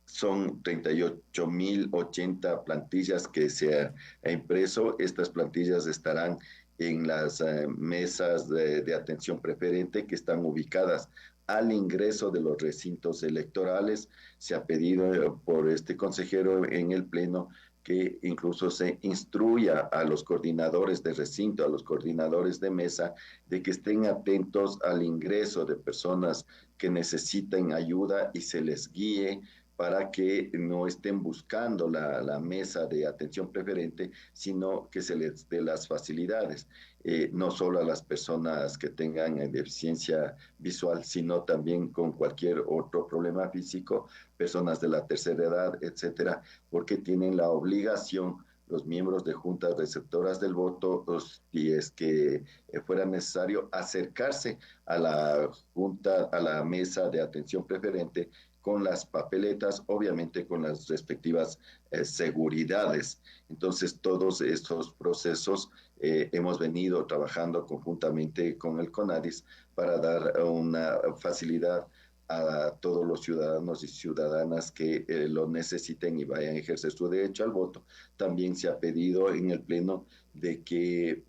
Son 38.080 plantillas que se ha impreso. Estas plantillas estarán en las mesas de atención preferente que están ubicadas al ingreso de los recintos electorales. Se ha pedido por este consejero en el Pleno que incluso se instruya a los coordinadores de recinto, a los coordinadores de mesa, de que estén atentos al ingreso de personas que necesiten ayuda y se les guíe para que no estén buscando la mesa de atención preferente, sino que se les dé las facilidades, no solo a las personas que tengan deficiencia visual, sino también con cualquier otro problema físico, personas de la tercera edad, etcétera, porque tienen la obligación los miembros de juntas receptoras del voto, si es que fuera necesario, acercarse a la junta, a la mesa de atención preferente con las papeletas, obviamente con las respectivas seguridades. Entonces, todos estos procesos hemos venido trabajando conjuntamente con el CONADIS para dar una facilidad a todos los ciudadanos y ciudadanas que lo necesiten y vayan a ejercer su derecho al voto. También se ha pedido en el Pleno de que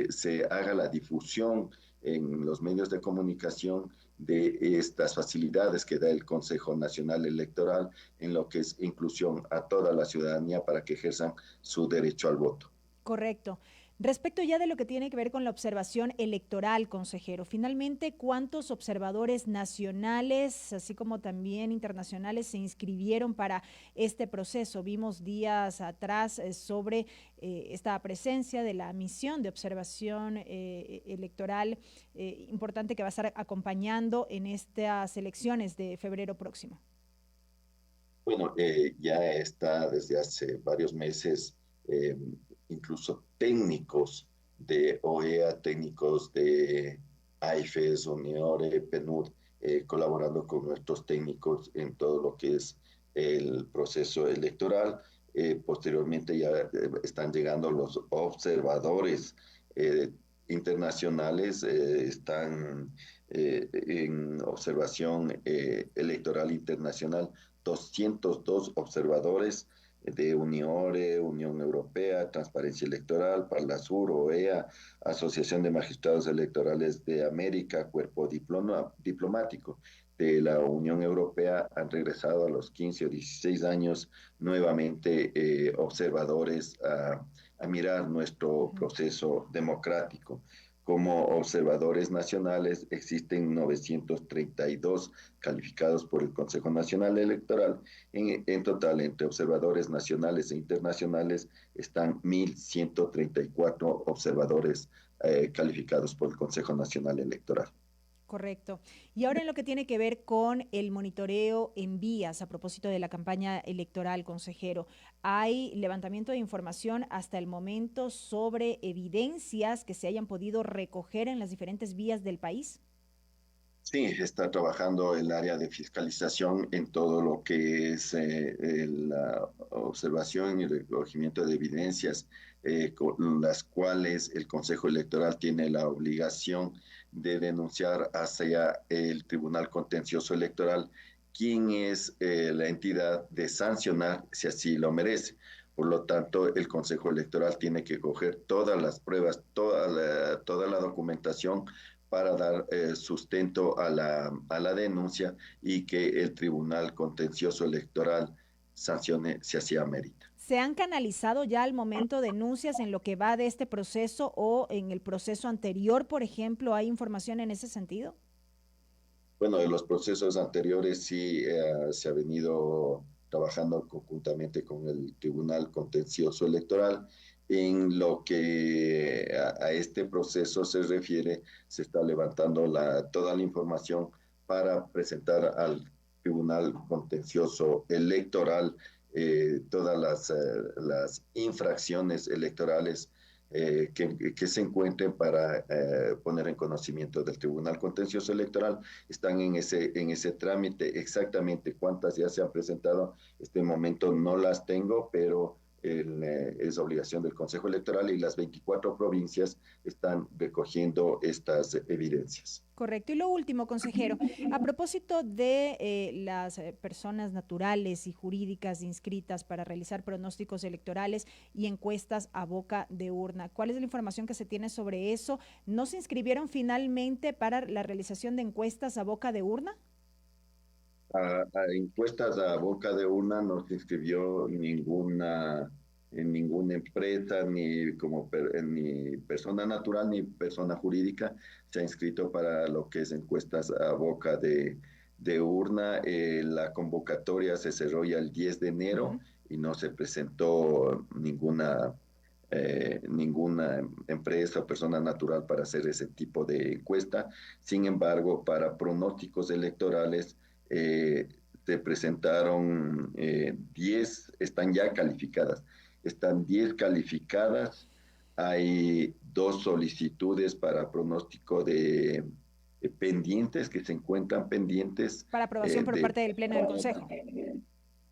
se haga la difusión en los medios de comunicación de estas facilidades que da el Consejo Nacional Electoral en lo que es inclusión a toda la ciudadanía para que ejerzan su derecho al voto. Correcto. Respecto ya de lo que tiene que ver con la observación electoral, consejero, finalmente, ¿cuántos observadores nacionales, así como también internacionales, se inscribieron para este proceso? Vimos días atrás sobre esta presencia de la misión de observación electoral importante que va a estar acompañando en estas elecciones de febrero próximo. Bueno, ya está desde hace varios meses incluso técnicos de OEA, técnicos de AIFES, UNIORE, PNUD, colaborando con nuestros técnicos en todo lo que es el proceso electoral. Posteriormente ya están llegando los observadores internacionales están en observación electoral internacional 202 observadores de Uniore, Unión Europea, Transparencia Electoral, Parlasur, OEA, Asociación de Magistrados Electorales de América, Cuerpo Diplomático de la Unión Europea, han regresado a los 15 o 16 años nuevamente observadores a mirar nuestro proceso democrático. Como observadores nacionales existen 932 calificados por el Consejo Nacional Electoral. En total, entre observadores nacionales e internacionales están 1.134 observadores calificados por el Consejo Nacional Electoral. Correcto. Y ahora en lo que tiene que ver con el monitoreo en vías, a propósito de la campaña electoral, consejero, ¿hay levantamiento de información hasta el momento sobre evidencias que se hayan podido recoger en las diferentes vías del país? Sí, está trabajando el área de fiscalización en todo lo que es la observación y recogimiento de evidencias con las cuales el Consejo Electoral tiene la obligación de denunciar hacia el Tribunal Contencioso Electoral quién es la entidad de sancionar si así lo merece. Por lo tanto, el Consejo Electoral tiene que coger todas las pruebas, toda la documentación para dar sustento a la denuncia y que el Tribunal Contencioso Electoral sancione si así amerita. ¿Se han canalizado ya al momento denuncias en lo que va de este proceso o en el proceso anterior, por ejemplo? ¿Hay información en ese sentido? Bueno, en los procesos anteriores sí se ha venido trabajando conjuntamente con el Tribunal Contencioso Electoral. En lo que a este proceso se refiere, se está levantando toda la información para presentar al Tribunal Contencioso Electoral todas las infracciones electorales que se encuentren para poner en conocimiento del Tribunal Contencioso Electoral. Están en ese trámite. Exactamente cuántas ya se han presentado, este momento no las tengo, pero es obligación del Consejo Electoral y las 24 provincias están recogiendo estas evidencias. Correcto. Y lo último, consejero, a propósito de las personas naturales y jurídicas inscritas para realizar pronósticos electorales y encuestas a boca de urna, ¿cuál es la información que se tiene sobre eso? ¿No se inscribieron finalmente para la realización de encuestas a boca de urna? A encuestas a boca de urna no se inscribió ninguna empresa, ni persona natural, ni persona jurídica se ha inscrito para lo que es encuestas a boca de urna. La convocatoria se cerró ya el 10 de enero y no se presentó ninguna empresa o persona natural para hacer ese tipo de encuesta. Sin embargo, para pronósticos electorales, se presentaron 10, están ya calificadas. Están 10 calificadas. Hay 2 solicitudes para pronóstico de pendientes que se encuentran pendientes. Para aprobación por parte del Pleno del Consejo.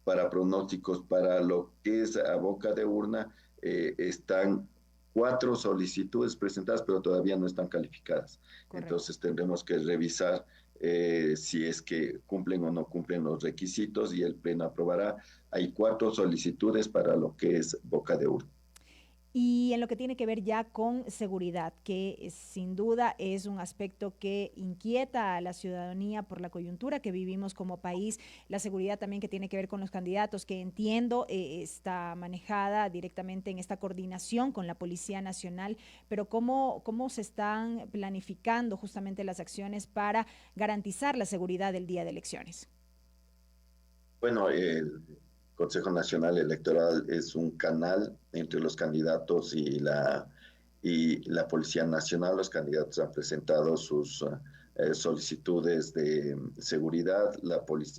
Para pronósticos para lo que es a boca de urna, están 4 solicitudes presentadas, pero todavía no están calificadas. Correcto. Entonces tendremos que revisar si es que cumplen o no cumplen los requisitos y el Pleno aprobará. Hay 4 solicitudes para lo que es boca de urna. Y en lo que tiene que ver ya con seguridad, que sin duda es un aspecto que inquieta a la ciudadanía por la coyuntura que vivimos como país, la seguridad también que tiene que ver con los candidatos, que entiendo está manejada directamente en esta coordinación con la Policía Nacional, pero ¿cómo se están planificando justamente las acciones para garantizar la seguridad del día de elecciones? Bueno, el Consejo Nacional Electoral es un canal entre los candidatos y la Policía Nacional. Los candidatos han presentado sus solicitudes de seguridad.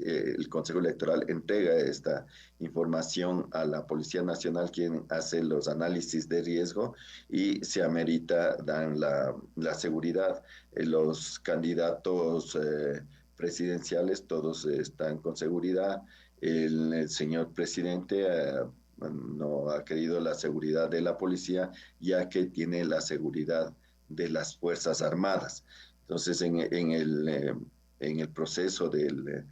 El Consejo Electoral entrega esta información a la Policía Nacional, quien hace los análisis de riesgo y si amerita dan la seguridad. Los candidatos presidenciales todos están con seguridad. El señor presidente no ha querido la seguridad de la policía, ya que tiene la seguridad de las Fuerzas Armadas. Entonces, en el proceso del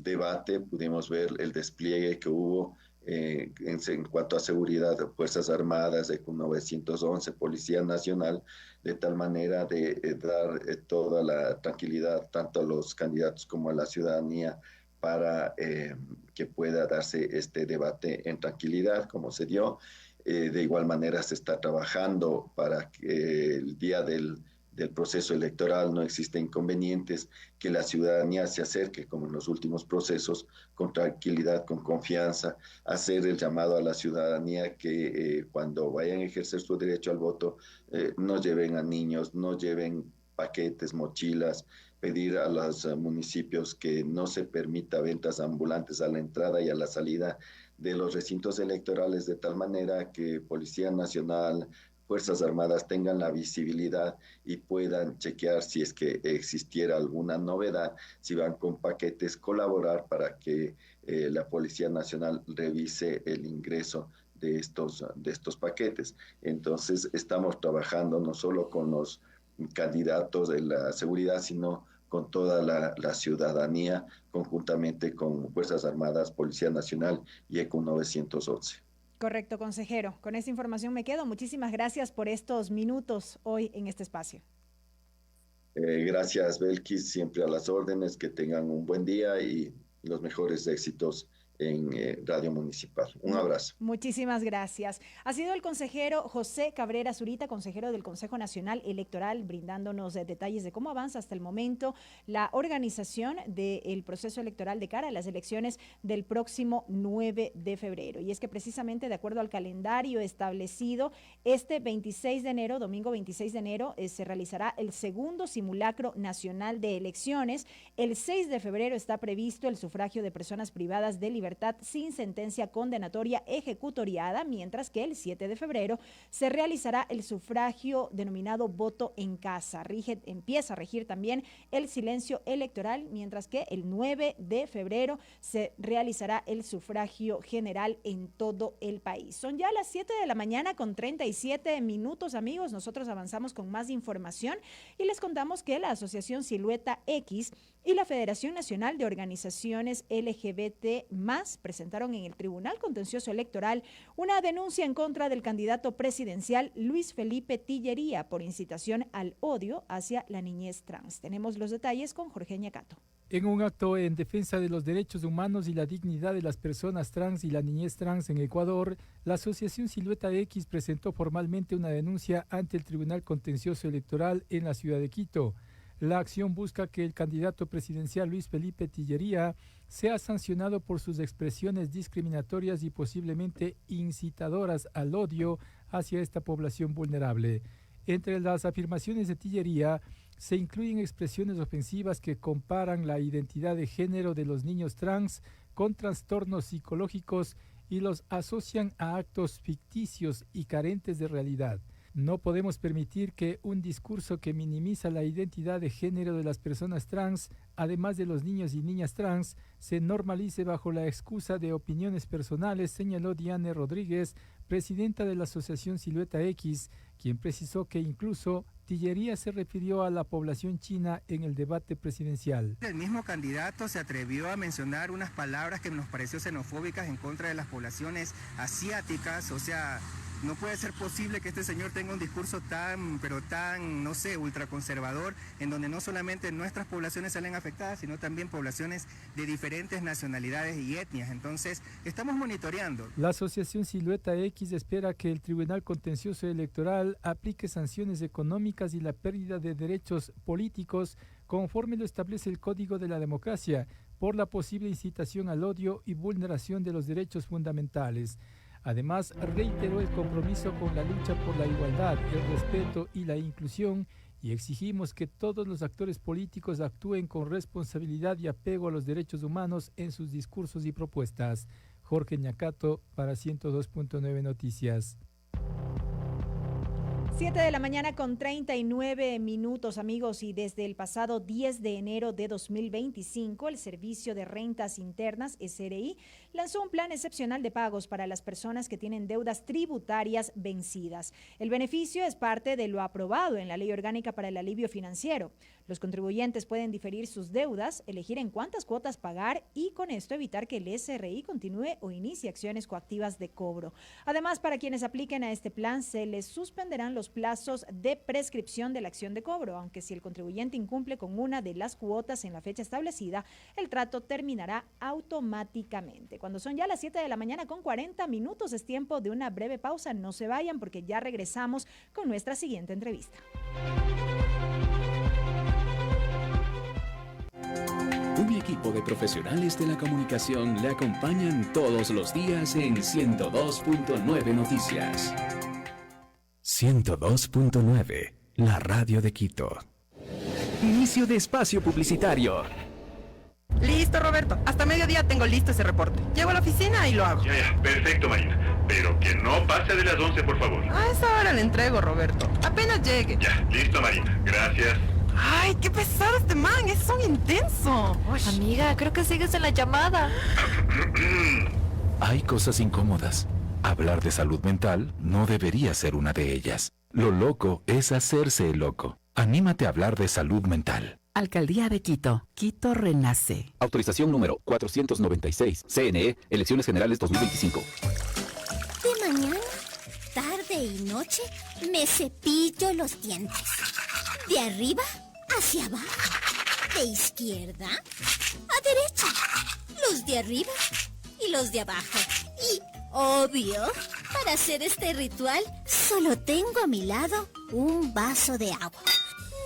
debate pudimos ver el despliegue que hubo en cuanto a seguridad de Fuerzas Armadas, de 911, Policía Nacional, de tal manera de dar toda la tranquilidad tanto a los candidatos como a la ciudadanía para que pueda darse este debate en tranquilidad, como se dio. De igual manera se está trabajando para que el día del proceso electoral no existen inconvenientes, que la ciudadanía se acerque, como en los últimos procesos, con tranquilidad, con confianza, hacer el llamado a la ciudadanía que cuando vayan a ejercer su derecho al voto, no lleven a niños, no lleven paquetes, mochilas, pedir a los municipios que no se permita ventas ambulantes a la entrada y a la salida de los recintos electorales, de tal manera que Policía Nacional, Fuerzas Armadas tengan la visibilidad y puedan chequear si es que existiera alguna novedad, si van con paquetes, colaborar para que la Policía Nacional revise el ingreso de estos paquetes. Entonces, estamos trabajando no solo con los candidatos de la seguridad, sino con toda la ciudadanía, conjuntamente con Fuerzas Armadas, Policía Nacional y ECU 911. Correcto, consejero. Con esta información me quedo. Muchísimas gracias por estos minutos hoy en este espacio. Gracias, Belkis. Siempre a las órdenes. Que tengan un buen día y los mejores éxitos en Radio Municipal. Un abrazo. Muchísimas gracias. Ha sido el consejero José Cabrera Zurita, consejero del Consejo Nacional Electoral, brindándonos detalles de cómo avanza hasta el momento la organización del proceso electoral de cara a las elecciones del próximo 9 de febrero. Y es que precisamente de acuerdo al calendario establecido, este 26 de enero, domingo 26 de enero, se realizará el segundo simulacro nacional de elecciones. El 6 de febrero está previsto el sufragio de personas privadas de libertad sin sentencia condenatoria ejecutoriada, mientras que el 7 de febrero se realizará el sufragio denominado voto en casa. Empieza a regir también el silencio electoral, mientras que el 9 de febrero se realizará el sufragio general en todo el país. Son ya las 7 de la mañana con 37 minutos, amigos. Nosotros avanzamos con más información y les contamos que la Asociación Silueta X y la Federación Nacional de Organizaciones LGBT+ presentaron en el Tribunal Contencioso Electoral una denuncia en contra del candidato presidencial Luis Felipe Tillería por incitación al odio hacia la niñez trans. Tenemos los detalles con Jorge Ñacato. En un acto en defensa de los derechos humanos y la dignidad de las personas trans y la niñez trans en Ecuador, la Asociación Silueta X presentó formalmente una denuncia ante el Tribunal Contencioso Electoral en la ciudad de Quito. La acción busca que el candidato presidencial Luis Felipe Tillería sea sancionado por sus expresiones discriminatorias y posiblemente incitadoras al odio hacia esta población vulnerable. Entre las afirmaciones de Tillería se incluyen expresiones ofensivas que comparan la identidad de género de los niños trans con trastornos psicológicos y los asocian a actos ficticios y carentes de realidad. No podemos permitir que un discurso que minimiza la identidad de género de las personas trans, además de los niños y niñas trans, se normalice bajo la excusa de opiniones personales, señaló Diane Rodríguez, presidenta de la Asociación Silueta X, quien precisó que incluso Tillería se refirió a la población china en el debate presidencial. El mismo candidato se atrevió a mencionar unas palabras que nos pareció xenofóbicas en contra de las poblaciones asiáticas, o sea, no puede ser posible que este señor tenga un discurso tan, no sé, ultraconservador, en donde no solamente nuestras poblaciones salen afectadas, sino también poblaciones de diferentes nacionalidades y etnias. Entonces, estamos monitoreando. La Asociación Silueta X espera que el Tribunal Contencioso Electoral aplique sanciones económicas y la pérdida de derechos políticos conforme lo establece el Código de la Democracia por la posible incitación al odio y vulneración de los derechos fundamentales. Además, reiteró el compromiso con la lucha por la igualdad, el respeto y la inclusión y exigimos que todos los actores políticos actúen con responsabilidad y apego a los derechos humanos en sus discursos y propuestas. Jorge Ñacato para 102.9 Noticias. 7 de la mañana con 39 minutos, amigos, y desde el pasado 10 de enero de 2025, el Servicio de Rentas Internas, SRI, lanzó un plan excepcional de pagos para las personas que tienen deudas tributarias vencidas. El beneficio es parte de lo aprobado en la Ley Orgánica para el Alivio Financiero. Los contribuyentes pueden diferir sus deudas, elegir en cuántas cuotas pagar y con esto evitar que el SRI continúe o inicie acciones coactivas de cobro. Además, para quienes apliquen a este plan, se les suspenderán los plazos de prescripción de la acción de cobro, aunque si el contribuyente incumple con una de las cuotas en la fecha establecida, el trato terminará automáticamente. Cuando son ya las 7 de la mañana con 40 minutos, es tiempo de una breve pausa. No se vayan porque ya regresamos con nuestra siguiente entrevista. Un equipo de profesionales de la comunicación le acompañan todos los días en 102.9 Noticias. 102.9, la radio de Quito. Inicio de espacio publicitario. Listo, Roberto. Hasta mediodía tengo listo ese reporte. Llego a la oficina y lo hago. Ya, perfecto, Marina. Pero que no pase de las 11, por favor. A esa hora le entrego, Roberto. Apenas llegue. Ya, listo, Marina. Gracias. Ay, qué pesado este man. Es un intenso. Uy. Amiga, creo que sigues en la llamada. Hay cosas incómodas. Hablar de salud mental no debería ser una de ellas. Lo loco es hacerse el loco. Anímate a hablar de salud mental. Alcaldía de Quito. Quito renace. Autorización número 496. CNE, Elecciones Generales 2025. De mañana, tarde y noche, me cepillo los dientes. De arriba hacia abajo. De izquierda a derecha. Los de arriba y los de abajo. Y, obvio, para hacer este ritual, solo tengo a mi lado un vaso de agua.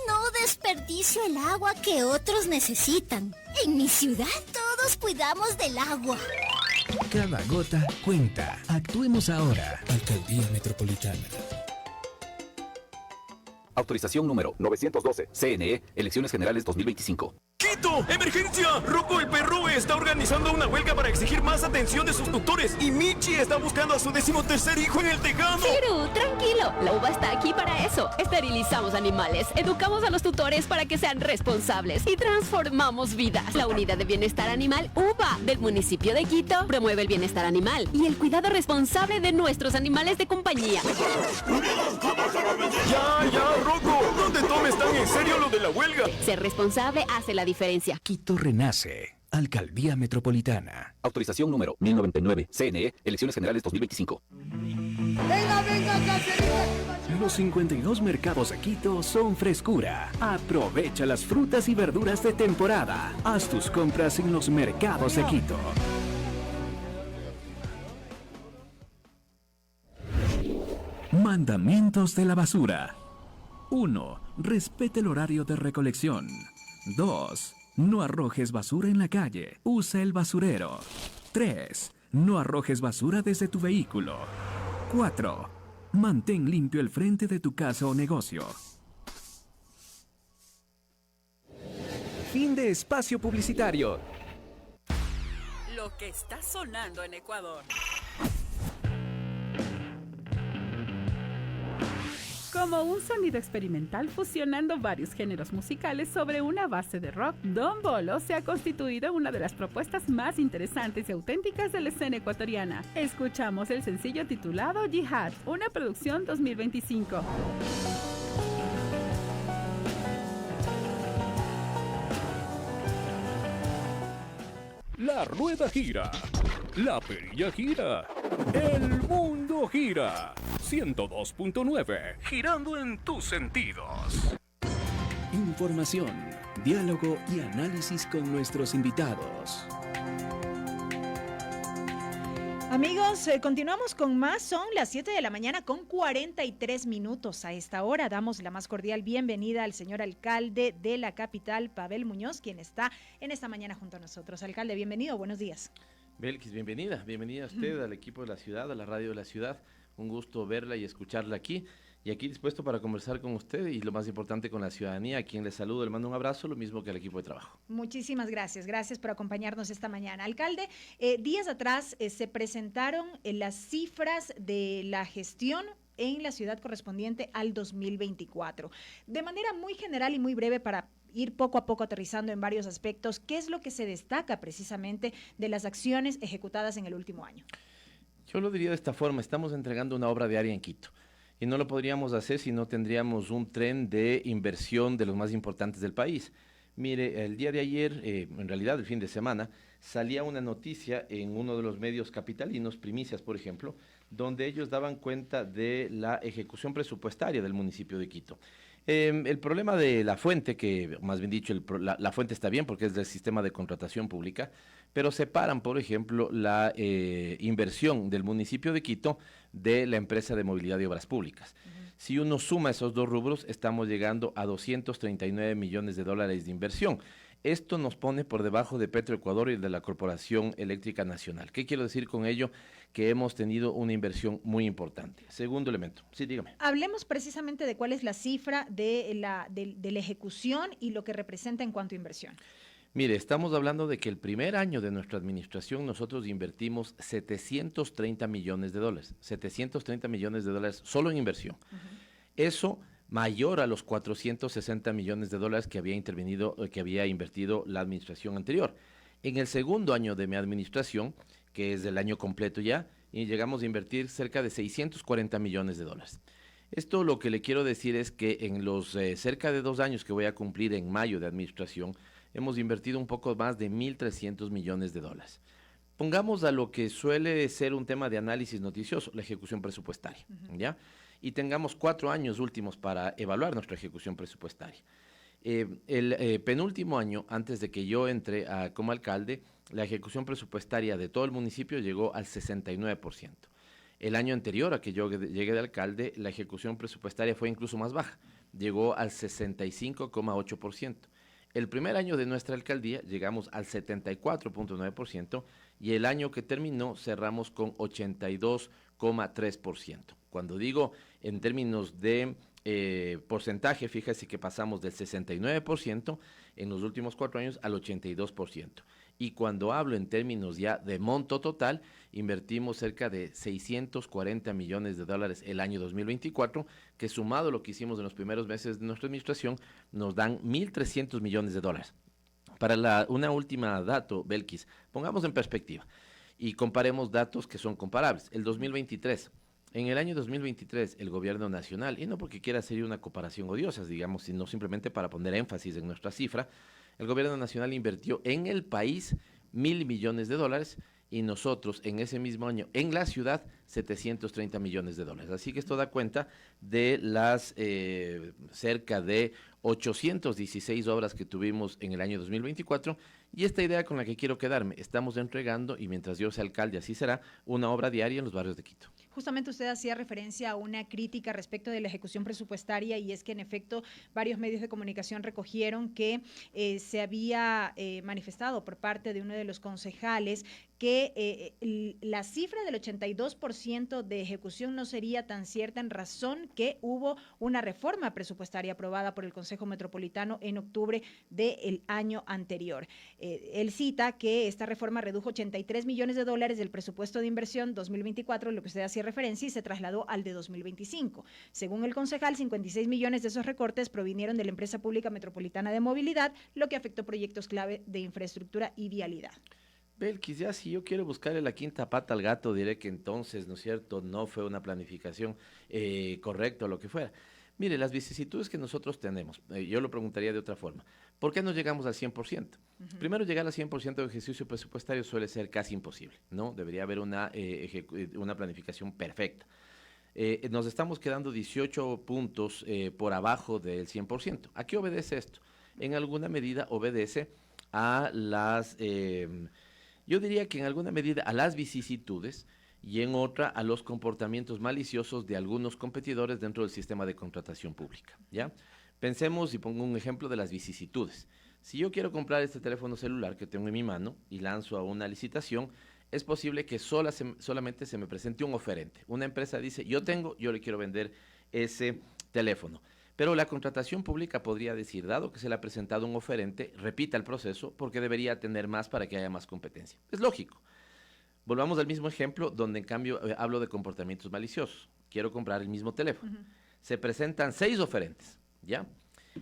No desperdicio el agua que otros necesitan. En mi ciudad todos cuidamos del agua. Cada gota cuenta. Actuemos ahora. Alcaldía Metropolitana. Autorización número 912. CNE, Elecciones Generales 2025. ¡Quito! ¡Emergencia! Rocco el perro está organizando una huelga para exigir más atención de sus tutores. Y Michi está buscando a su 13º hijo en el tejado. Ciru, tranquilo. La uva está aquí para eso. Esterilizamos animales, educamos a los tutores para que sean responsables y transformamos vidas. La Unidad de Bienestar Animal UBA del municipio de Quito promueve el bienestar animal y el cuidado responsable de nuestros animales de compañía. Ya, Rocco. No te tomes tan en serio lo de la huelga. Ser responsable hace la diferencia. Quito renace. Alcaldía Metropolitana. Autorización número 1099. CNE, Elecciones Generales 2025. ¡Venga, cacerita! Los 52 mercados de Quito son frescura. Aprovecha las frutas y verduras de temporada. Haz tus compras en los mercados de Quito. Mandamientos de la basura. 1. Respete el horario de recolección. 2. No arrojes basura en la calle. Usa el basurero. 3. No arrojes basura desde tu vehículo. 4. Mantén limpio el frente de tu casa o negocio. Fin de espacio publicitario. Lo que está sonando en Ecuador. Como un sonido experimental fusionando varios géneros musicales sobre una base de rock, Don Bolo se ha constituido en una de las propuestas más interesantes y auténticas de la escena ecuatoriana. Escuchamos el sencillo titulado Jihad, una producción 2025. La rueda gira, la perilla gira, el mundo gira. 102.9, girando en tus sentidos. Información, diálogo y análisis con nuestros invitados. Amigos, continuamos con más. Son las 7 de la mañana con 43 minutos. A esta hora damos la más cordial bienvenida al señor alcalde de la capital, Pavel Muñoz, quien está en esta mañana junto a nosotros. Alcalde, bienvenido, buenos días. Belkis, bienvenida a usted, al equipo de la ciudad, a la radio de la ciudad. Un gusto verla y escucharla aquí. Y aquí dispuesto para conversar con usted y lo más importante con la ciudadanía, a quien le saludo, le mando un abrazo, lo mismo que al equipo de trabajo. Muchísimas gracias, gracias por acompañarnos esta mañana. Alcalde, días atrás se presentaron las cifras de la gestión en la ciudad correspondiente al 2024. De manera muy general y muy breve, para ir poco a poco aterrizando en varios aspectos, ¿qué es lo que se destaca precisamente de las acciones ejecutadas en el último año? Yo lo diría de esta forma: estamos entregando una obra diaria en Quito. Y no lo podríamos hacer si no tendríamos un tren de inversión de los más importantes del país. Mire, el día de ayer, en realidad el fin de semana, salía una noticia en uno de los medios capitalinos, Primicias, por ejemplo, donde ellos daban cuenta de la ejecución presupuestaria del municipio de Quito. El problema de la fuente, que más bien dicho, la fuente está bien porque es del sistema de contratación pública, pero separan, por ejemplo, la inversión del municipio de Quito de la empresa de movilidad y obras públicas. Si uno suma esos dos rubros, estamos llegando a 239 millones de dólares de inversión. Esto nos pone por debajo de Petroecuador y de la Corporación Eléctrica Nacional. ¿Qué quiero decir con ello? Que hemos tenido una inversión muy importante. Segundo elemento. Sí, dígame. Hablemos precisamente de cuál es la cifra de la ejecución y lo que representa en cuanto a inversión. Mire, estamos hablando de que el primer año de nuestra administración nosotros invertimos 730 millones de dólares. 730 millones de dólares solo en inversión. Eso mayor a los 460 millones de dólares que había invertido la administración anterior. En el segundo año de mi administración, que es del año completo ya, y llegamos a invertir cerca de 640 millones de dólares. Esto lo que le quiero decir es que en los cerca de 2 años que voy a cumplir en mayo de administración, hemos invertido un poco más de 1.300 millones de dólares. Pongamos a lo que suele ser un tema de análisis noticioso, la ejecución presupuestaria, ¿ya? Y tengamos 4 años últimos para evaluar nuestra ejecución presupuestaria. El penúltimo año, antes de que yo entre como alcalde, la ejecución presupuestaria de todo el municipio llegó al 69%. El año anterior a que yo llegué de alcalde, la ejecución presupuestaria fue incluso más baja, llegó al 65,8%. El primer año de nuestra alcaldía llegamos al 74,9% y el año que terminó cerramos con 82,3%. Cuando digo en términos de porcentaje, fíjese que pasamos del 69% en los últimos 4 años al 82%. Y cuando hablo en términos ya de monto total, invertimos cerca de 640 millones de dólares el año 2024, que sumado a lo que hicimos en los primeros meses de nuestra administración, nos dan 1.300 millones de dólares. Para una última dato, Belkis, pongamos en perspectiva y comparemos datos que son comparables. El 2023, en el año 2023, el gobierno nacional, y no porque quiera hacer una comparación odiosa, digamos, sino simplemente para poner énfasis en nuestra cifra, el gobierno nacional invirtió en el país 1.000 millones de dólares y nosotros en ese mismo año en la ciudad 730 millones de dólares. Así que esto da cuenta de las cerca de 816 obras que tuvimos en el año 2024 y esta idea con la que quiero quedarme, estamos entregando, y mientras yo sea alcalde así será, una obra diaria en los barrios de Quito. Justamente usted hacía referencia a una crítica respecto de la ejecución presupuestaria y es que en efecto varios medios de comunicación recogieron que se había manifestado por parte de uno de los concejales que la cifra del 82% de ejecución no sería tan cierta en razón que hubo una reforma presupuestaria aprobada por el Consejo Metropolitano en octubre del año anterior. Él cita que esta reforma redujo 83 millones de dólares del presupuesto de inversión 2024, lo que usted hacía referencia, y se trasladó al de 2025. Según el concejal, 56 millones de esos recortes provinieron de la empresa pública metropolitana de movilidad, lo que afectó proyectos clave de infraestructura y vialidad. Belkis, ya si yo quiero buscarle la quinta pata al gato, diré que entonces, ¿no es cierto?, no fue una planificación correcta o lo que fuera. Mire, las vicisitudes que nosotros tenemos, yo lo preguntaría de otra forma. ¿Por qué no llegamos al 100%? Primero, llegar al 100% de ejercicio presupuestario suele ser casi imposible, ¿no? Debería haber una planificación perfecta. Nos estamos quedando 18 puntos por abajo del 100%. ¿A qué obedece esto? En alguna medida obedece a las... yo diría que en alguna medida a las vicisitudes y en otra a los comportamientos maliciosos de algunos competidores dentro del sistema de contratación pública, ¿ya? Pensemos y pongo un ejemplo de las vicisitudes. Si yo quiero comprar este teléfono celular que tengo en mi mano y lanzo a una licitación, es posible que solamente se me presente un oferente. Una empresa dice, yo le quiero vender ese teléfono. Pero la contratación pública podría decir, dado que se le ha presentado un oferente, repita el proceso porque debería tener más para que haya más competencia. Es lógico. Volvamos al mismo ejemplo donde en cambio hablo de comportamientos maliciosos. quiero comprar el mismo teléfono. Se presentan 6 oferentes, ¿ya?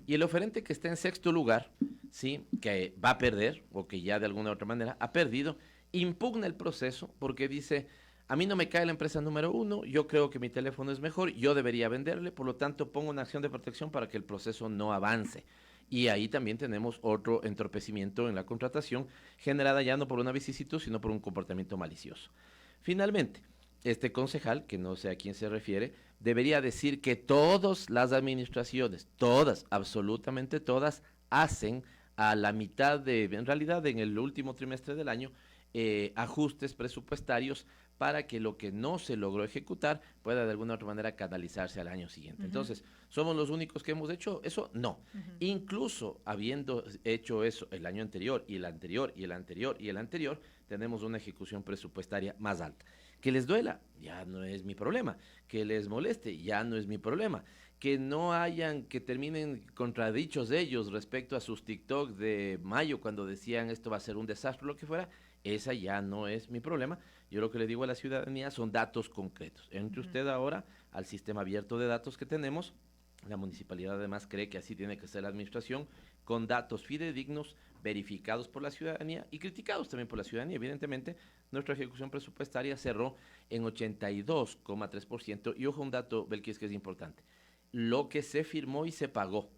Y el oferente que está en sexto lugar, ¿sí? Que va a perder, o que ya de alguna u otra manera ha perdido, impugna el proceso porque dice, a mí no me cae la empresa número 1, yo creo que mi teléfono es mejor, yo debería venderle, por lo tanto pongo una acción de protección para que el proceso no avance. Y ahí también tenemos otro entorpecimiento en la contratación, generada ya no por una vicisitud, sino por un comportamiento malicioso. Finalmente, este concejal, que no sé a quién se refiere, debería decir que todas las administraciones, todas, absolutamente todas, hacen a la mitad en realidad en el último trimestre del año, ajustes presupuestarios para que lo que no se logró ejecutar pueda de alguna u otra manera canalizarse al año siguiente. Entonces, ¿somos los únicos que hemos hecho eso? No. Incluso habiendo hecho eso el año anterior, y el anterior, y el anterior, y el anterior, tenemos una ejecución presupuestaria más alta. Que les duela, ya no es mi problema. Que les moleste, ya no es mi problema. Que no hayan, que terminen contradichos ellos respecto a sus TikTok de mayo cuando decían esto va a ser un desastre, lo que fuera, esa ya no es mi problema. Yo lo que le digo a la ciudadanía son datos concretos. Entre usted ahora al sistema abierto de datos que tenemos. La municipalidad además cree que así tiene que ser la administración, con datos fidedignos, verificados por la ciudadanía y criticados también por la ciudadanía. Evidentemente, nuestra ejecución presupuestaria cerró en 82,3%. Y ojo, un dato, Belkis, que es importante. Lo que se firmó y se pagó,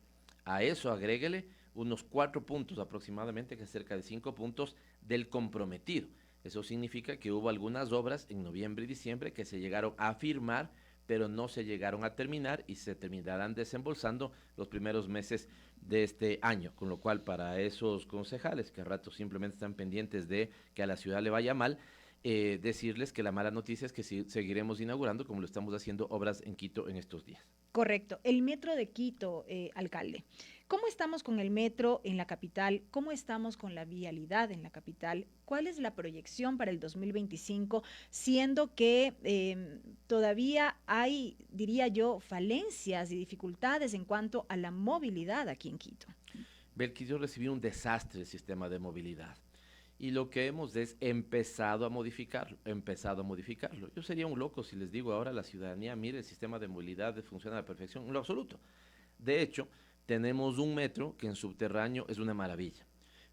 a eso agréguele unos 4 puntos aproximadamente, que es cerca de 5 puntos del comprometido. Eso significa que hubo algunas obras en noviembre y diciembre que se llegaron a firmar, pero no se llegaron a terminar y se terminarán desembolsando los primeros meses de este año. Con lo cual, para esos concejales que a rato simplemente están pendientes de que a la ciudad le vaya mal, decirles que la mala noticia es que seguiremos inaugurando, como lo estamos haciendo, obras en Quito en estos días. Correcto. El metro de Quito, alcalde. ¿Cómo estamos con el metro en la capital? ¿Cómo estamos con la vialidad en la capital? ¿Cuál es la proyección para el 2025? Siendo que todavía hay, diría yo, falencias y dificultades en cuanto a la movilidad aquí en Quito. Belkis, yo recibí un desastre el sistema de movilidad. Y lo que hemos es empezado a modificarlo. Yo sería un loco si les digo ahora a la ciudadanía, mire, el sistema de movilidad funciona a la perfección, en lo absoluto. De hecho, tenemos un metro que en subterráneo es una maravilla,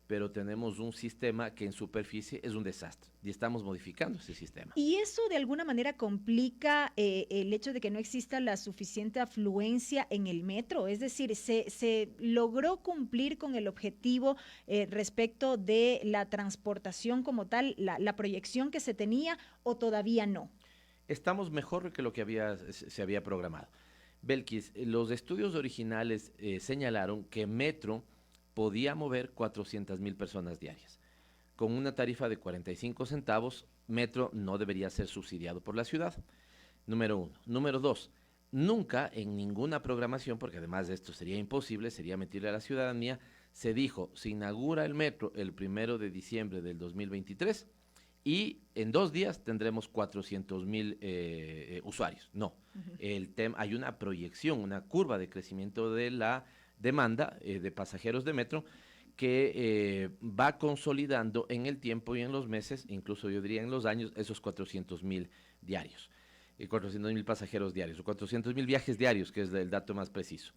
pero tenemos un sistema que en superficie es un desastre y estamos modificando ese sistema. ¿Y eso de alguna manera complica el hecho de que no exista la suficiente afluencia en el metro? Es decir, ¿se logró cumplir con el objetivo respecto de la transportación como tal, la proyección que se tenía, o todavía no? Estamos mejor que lo que se había programado. Belkis, los estudios originales señalaron que Metro podía mover 400,000 personas diarias. Con una tarifa de 45 centavos, Metro no debería ser subsidiado por la ciudad. Número 1. Número 2. Nunca en ninguna programación, porque además de esto sería imposible, sería mentirle a la ciudadanía, se dijo, se inaugura el Metro el 1 de diciembre del 2023 y en 2 días tendremos 400,000 usuarios. No, hay una proyección, una curva de crecimiento de la demanda de pasajeros de Metro que va consolidando en el tiempo y en los meses, incluso yo diría en los años, esos 400,000 diarios, 400,000 pasajeros diarios, o 400,000 viajes diarios, que es el dato más preciso.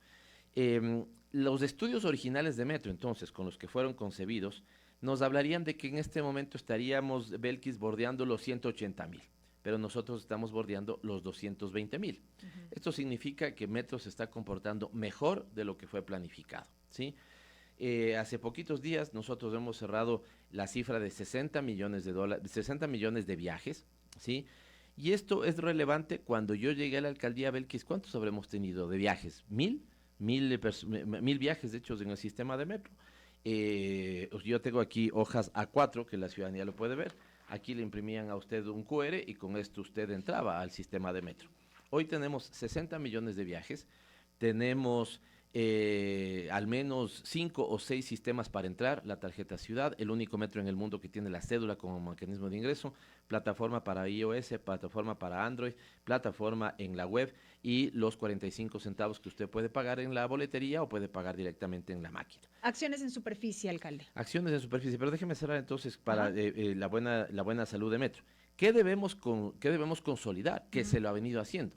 Los estudios originales de Metro, entonces, con los que fueron concebidos, nos hablarían de que en este momento estaríamos, Belkis, bordeando los 180,000. Pero nosotros estamos bordeando los 220,000. Esto significa que Metro se está comportando mejor de lo que fue planificado, ¿sí? Hace poquitos días nosotros hemos cerrado la cifra de $60 millones, 60 millones de viajes, ¿sí? Y esto es relevante cuando yo llegué a la alcaldía, Belkis, ¿cuántos habremos tenido de viajes? ¿1,000 viajes hechos en el sistema de Metro? Yo tengo aquí hojas A4 que la ciudadanía lo puede ver. Aquí le imprimían a usted un QR y con esto usted entraba al sistema de Metro. Hoy tenemos 60 millones de viajes, tenemos al menos 5 o 6 sistemas para entrar, la tarjeta ciudad, el único metro en el mundo que tiene la cédula como mecanismo de ingreso, plataforma para iOS, plataforma para Android, plataforma en la web y los 45 centavos que usted puede pagar en la boletería o puede pagar directamente en la máquina. Acciones en superficie, alcalde. Acciones en superficie, pero déjeme cerrar entonces para la buena salud de Metro. ¿Qué debemos consolidar? Que se lo ha venido haciendo.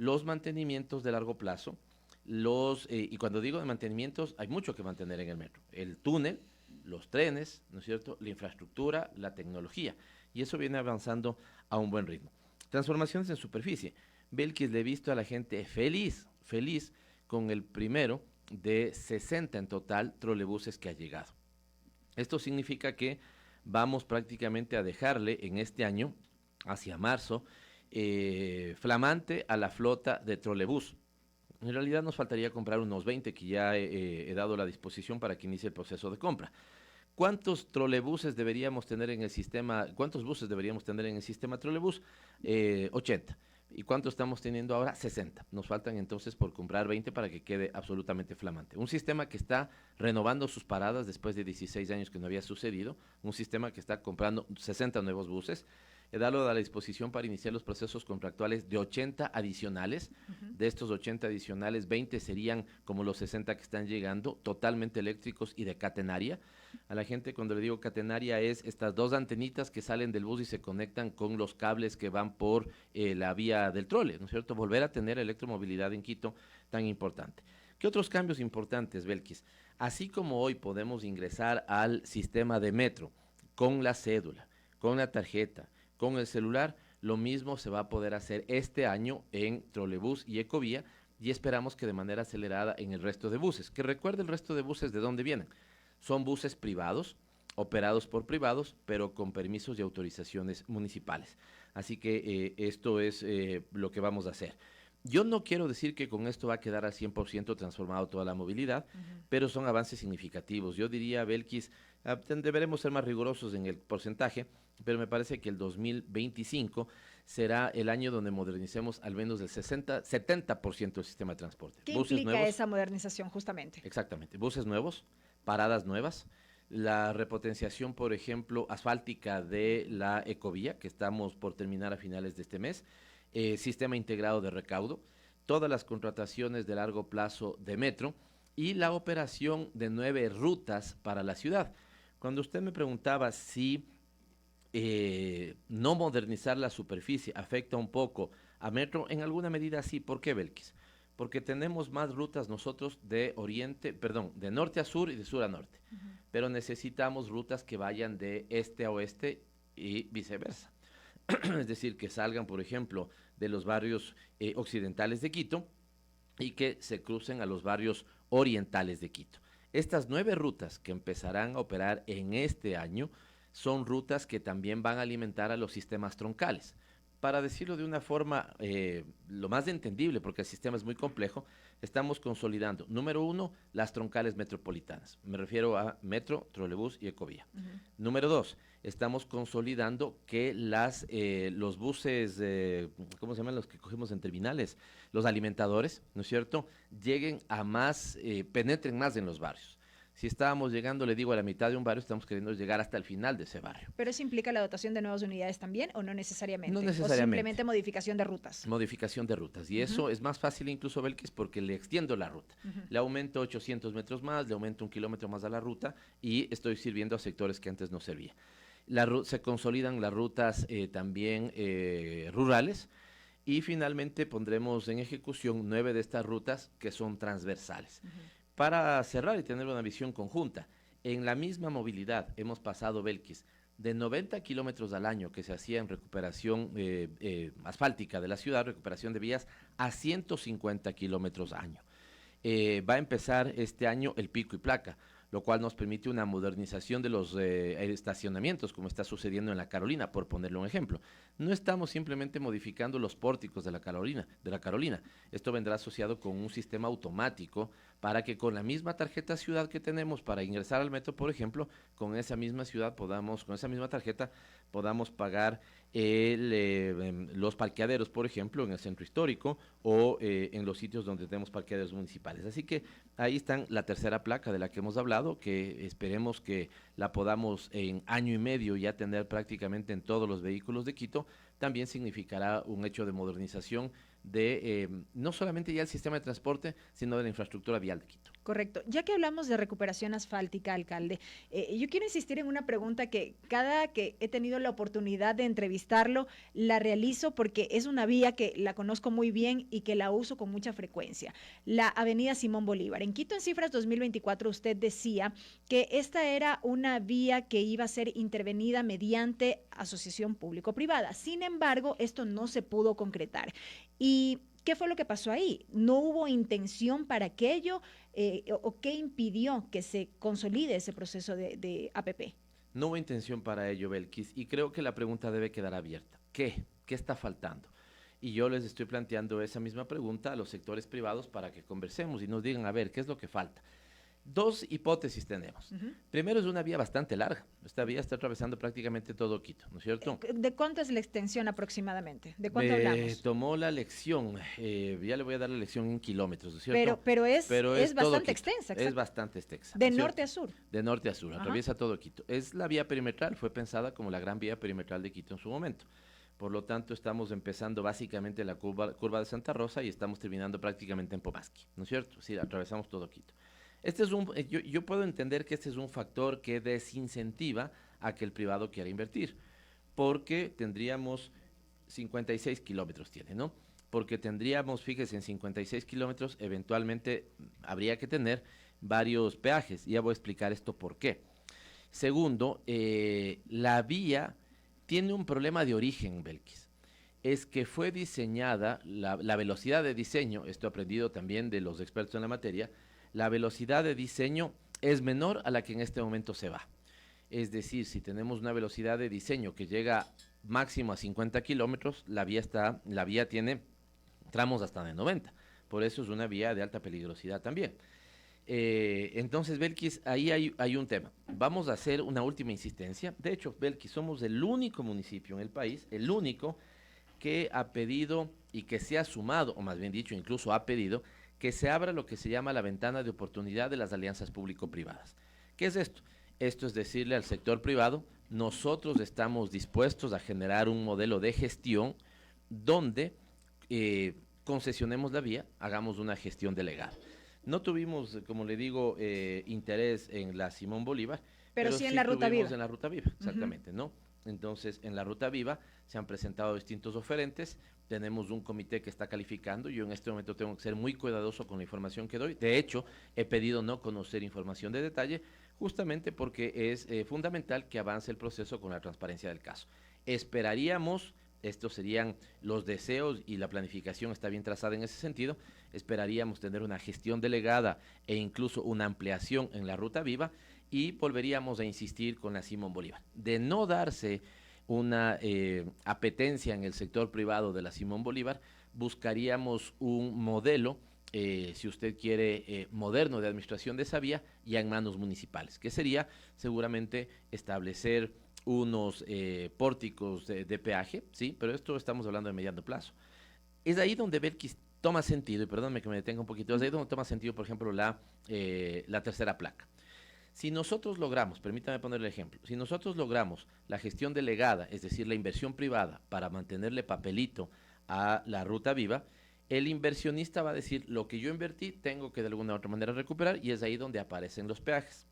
los mantenimientos de largo plazo, y cuando digo de mantenimientos, hay mucho que mantener en el metro. El túnel, los trenes, ¿no es cierto?, la infraestructura, la tecnología, y eso viene avanzando a un buen ritmo. Transformaciones en superficie. Belkis, le he visto a la gente feliz con el primero de 60 en total trolebuses que ha llegado. Esto significa que vamos prácticamente a dejarle en este año, hacia marzo, flamante a la flota de trolebús. En realidad nos faltaría comprar unos 20 que ya he dado la disposición para que inicie el proceso de compra. ¿Cuántos trolebuses deberíamos tener en el sistema? ¿Cuántos buses deberíamos tener en el sistema trolebús? 80. ¿Y cuántos estamos teniendo ahora? 60. Nos faltan entonces por comprar 20 para que quede absolutamente flamante. Un sistema que está renovando sus paradas después de 16 años que no había sucedido. Un sistema que está comprando 60 nuevos buses. He dado a la disposición para iniciar los procesos contractuales de 80 adicionales. De estos 80 adicionales, 20 serían como los 60 que están llegando, totalmente eléctricos y de catenaria. A la gente, cuando le digo catenaria, es estas dos antenitas que salen del bus y se conectan con los cables que van por la vía del trole, ¿no es cierto? Volver a tener electromovilidad en Quito tan importante. ¿Qué otros cambios importantes, Belkis? Así como hoy podemos ingresar al sistema de metro con la cédula, con la tarjeta, con el celular, lo mismo se va a poder hacer este año en trolebús y ecovía, y esperamos que de manera acelerada en el resto de buses. Que recuerde el resto de buses de dónde vienen. Son buses privados, operados por privados, pero con permisos y autorizaciones municipales. Así que esto es lo que vamos a hacer. Yo no quiero decir que con esto va a quedar al 100% transformado toda la movilidad, pero son avances significativos. Yo diría, Belkis, deberemos ser más rigurosos en el porcentaje, pero me parece que el 2025 será el año donde modernicemos al menos el 70% del sistema de transporte. ¿Qué Buses implica nuevos, esa modernización justamente? exactamente, buses nuevos, paradas nuevas, la repotenciación, por ejemplo, asfáltica de la ecovía, que estamos por terminar a finales de este mes, sistema integrado de recaudo, todas las contrataciones de largo plazo de metro y la operación de 9 rutas para la ciudad. Cuando usted me preguntaba si no modernizar la superficie afecta un poco a metro, en alguna medida sí. ¿Por qué, Belkis? Porque tenemos más rutas nosotros de norte a sur y de sur a norte, pero necesitamos rutas que vayan de este a oeste y viceversa. Es decir, que salgan, por ejemplo, de los barrios occidentales de Quito y que se crucen a los barrios orientales de Quito. Estas 9 rutas que empezarán a operar en este año son rutas que también van a alimentar a los sistemas troncales. Para decirlo de una forma lo más entendible, porque el sistema es muy complejo, estamos consolidando, número 1, las troncales metropolitanas. Me refiero a metro, trolebús y ecovía. Número 2, estamos consolidando que los buses, ¿cómo se llaman los que cogemos en terminales? Los alimentadores, ¿no es cierto?, lleguen a más, penetren más en los barrios. Si estábamos llegando, le digo, a la mitad de un barrio, estamos queriendo llegar hasta el final de ese barrio. ¿Pero eso implica la dotación de nuevas unidades también o no necesariamente? No necesariamente. ¿O simplemente modificación de rutas? Modificación de rutas. Y eso es más fácil incluso, Belkis, porque le extiendo la ruta. Le aumento 800 metros más, le aumento 1 kilómetro más a la ruta y estoy sirviendo a sectores que antes no servía. Se consolidan las rutas también rurales. Y finalmente pondremos en ejecución 9 de estas rutas que son transversales. Para cerrar y tener una visión conjunta, en la misma movilidad hemos pasado, Belkis, de 90 kilómetros al año que se hacía en recuperación asfáltica de la ciudad, recuperación de vías, a 150 kilómetros año. Va a empezar este año el pico y placa, lo cual nos permite una modernización de los estacionamientos, como está sucediendo en La Carolina, por ponerle un ejemplo. No estamos simplemente modificando los pórticos de la Carolina. Esto vendrá asociado con un sistema automático para que con la misma tarjeta ciudad que tenemos para ingresar al metro, por ejemplo, con esa misma tarjeta podamos pagar los parqueaderos, por ejemplo, en el centro histórico o en los sitios donde tenemos parqueaderos municipales. Así que ahí está la tercera placa de la que hemos hablado, que esperemos que la podamos en año y medio ya tener prácticamente en todos los vehículos de Quito. También significará un hecho de modernización de no solamente ya el sistema de transporte, sino de la infraestructura vial de Quito. Correcto. Ya que hablamos de recuperación asfáltica, alcalde, yo quiero insistir en una pregunta que cada que he tenido la oportunidad de entrevistarlo, la realizo porque es una vía que la conozco muy bien y que la uso con mucha frecuencia. La avenida Simón Bolívar. En Quito, en cifras 2024, usted decía que esta era una vía que iba a ser intervenida mediante asociación público-privada. Sin embargo, esto no se pudo concretar. ¿Y qué fue lo que pasó ahí? ¿No hubo intención para aquello o qué impidió que se consolide ese proceso de APP? No hubo intención para ello, Belkis, y creo que la pregunta debe quedar abierta. ¿Qué? ¿Qué está faltando? Y yo les estoy planteando esa misma pregunta a los sectores privados para que conversemos y nos digan, a ver, ¿qué es lo que falta? Dos hipótesis tenemos. Primero, es una vía bastante larga. Esta vía está atravesando prácticamente todo Quito, ¿no es cierto? ¿De cuánto es la extensión aproximadamente? ¿De cuánto hablamos? Tomó la lección, ya le voy a dar la lección en kilómetros, ¿no es cierto? Pero es bastante extensa. Es bastante extensa. De norte a sur. De norte a sur, atraviesa todo Quito. Es la vía perimetral, fue pensada como la gran vía perimetral de Quito en su momento. Por lo tanto, estamos empezando básicamente la curva de Santa Rosa y estamos terminando prácticamente en Pomasqui, ¿no es cierto? Sí, atravesamos todo Quito. Yo puedo entender que este es un factor que desincentiva a que el privado quiera invertir, porque tendríamos 56 kilómetros tiene, ¿no? Porque tendríamos, fíjese, en 56 kilómetros eventualmente habría que tener varios peajes. Ya voy a explicar esto por qué. Segundo, la vía tiene un problema de origen, Belkis. Es que fue diseñada, la velocidad de diseño, esto he aprendido también de los expertos en la materia, la velocidad de diseño es menor a la que en este momento se va. Es decir, si tenemos una velocidad de diseño que llega máximo a 50 kilómetros, la vía tiene tramos hasta de 90. Por eso es una vía de alta peligrosidad también. Entonces, Belkis, ahí hay un tema. Vamos a hacer una última insistencia. De hecho, Belkis, somos el único municipio en el país, el único que ha pedido y que se ha sumado, o más bien dicho, incluso ha pedido, que se abra lo que se llama la ventana de oportunidad de las alianzas público-privadas. ¿Qué es esto? Esto es decirle al sector privado, nosotros estamos dispuestos a generar un modelo de gestión donde concesionemos la vía, hagamos una gestión delegada. No tuvimos, como le digo, interés en la Simón Bolívar, pero sí en la Ruta Viva. En la Ruta Viva, exactamente, ¿no? Entonces, en la Ruta Viva se han presentado distintos oferentes, tenemos un comité que está calificando, yo en este momento tengo que ser muy cuidadoso con la información que doy, de hecho, he pedido no conocer información de detalle, justamente porque es fundamental que avance el proceso con la transparencia del caso. Esperaríamos, estos serían los deseos y la planificación está bien trazada en ese sentido, esperaríamos tener una gestión delegada e incluso una ampliación en la Ruta Viva y volveríamos a insistir con la Simón Bolívar. De no darse una apetencia en el sector privado de la Simón Bolívar, buscaríamos un modelo, si usted quiere, moderno de administración de esa vía, ya en manos municipales, que sería seguramente establecer unos pórticos de peaje, sí, pero esto estamos hablando de mediano plazo. Es ahí donde Belkis toma sentido, y perdónme que me detenga un poquito, es ahí donde toma sentido, por ejemplo, la tercera placa. Si nosotros logramos, permítame poner el ejemplo, si nosotros logramos la gestión delegada, es decir, la inversión privada para mantenerle papelito a la Ruta Viva, el inversionista va a decir, lo que yo invertí tengo que de alguna u otra manera recuperar, y es ahí donde aparecen los peajes.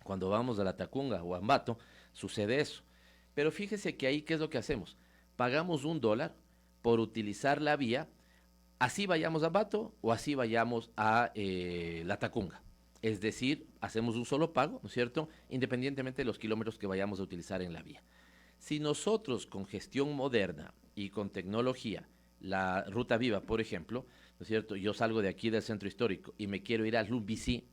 Cuando vamos a la Tacunga o a Ambato, sucede eso. Pero fíjese que ahí, ¿qué es lo que hacemos? Pagamos $1 por utilizar la vía, así vayamos a Ambato o así vayamos a la Tacunga. Es decir, hacemos un solo pago, ¿no es cierto?, independientemente de los kilómetros que vayamos a utilizar en la vía. Si nosotros con gestión moderna y con tecnología, la Ruta Viva, por ejemplo, ¿no es cierto?, yo salgo de aquí del centro histórico y me quiero ir a Lumbicí,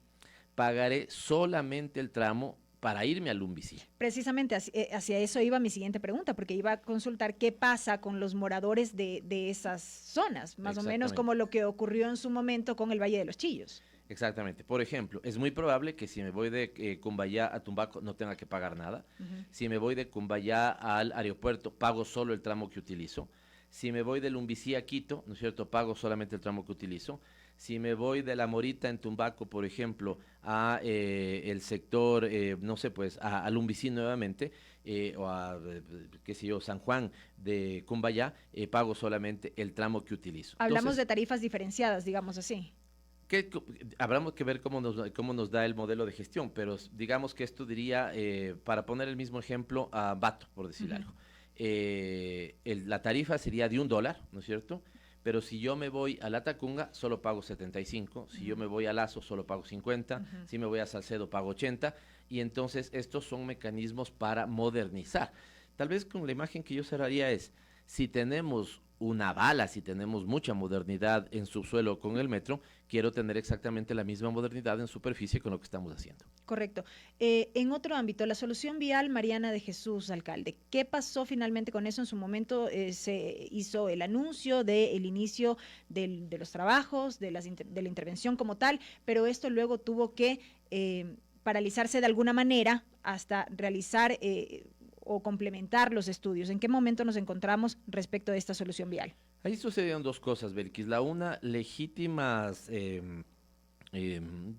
pagaré solamente el tramo para irme a Lumbicí. Precisamente hacia eso iba mi siguiente pregunta, porque iba a consultar qué pasa con los moradores de esas zonas, más o menos como lo que ocurrió en su momento con el Valle de los Chillos. Exactamente. Por ejemplo, es muy probable que si me voy de Cumbayá a Tumbaco no tenga que pagar nada. Si me voy de Cumbayá al aeropuerto, pago solo el tramo que utilizo. Si me voy de Lumbicí a Quito, ¿no es cierto?, pago solamente el tramo que utilizo. Si me voy de La Morita en Tumbaco, por ejemplo, a el sector, no sé, pues a Lumbicí nuevamente, o a, qué sé yo, San Juan de Cumbayá, pago solamente el tramo que utilizo. Hablamos de tarifas diferenciadas, digamos así. Habrá que ver cómo nos da el modelo de gestión, pero digamos que esto diría, para poner el mismo ejemplo, a Bato, por decir algo. La tarifa sería de $1, ¿no es cierto? Pero si yo me voy a La Tacunga, solo pago 75. Si yo me voy a Lazo, solo pago 50. Si me voy a Salcedo, pago 80. Y entonces estos son mecanismos para modernizar. Tal vez con la imagen que yo cerraría es, si tenemos una bala, si tenemos mucha modernidad en subsuelo con el metro, quiero tener exactamente la misma modernidad en superficie con lo que estamos haciendo. Correcto. En otro ámbito, la solución vial Mariana de Jesús, alcalde, ¿qué pasó finalmente con eso? En su momento se hizo el anuncio del inicio de los trabajos, de la intervención como tal, pero esto luego tuvo que paralizarse de alguna manera hasta realizar o complementar los estudios. ¿En qué momento nos encontramos respecto de esta solución vial? Ahí sucedieron dos cosas, Belkis. La una, legítimas,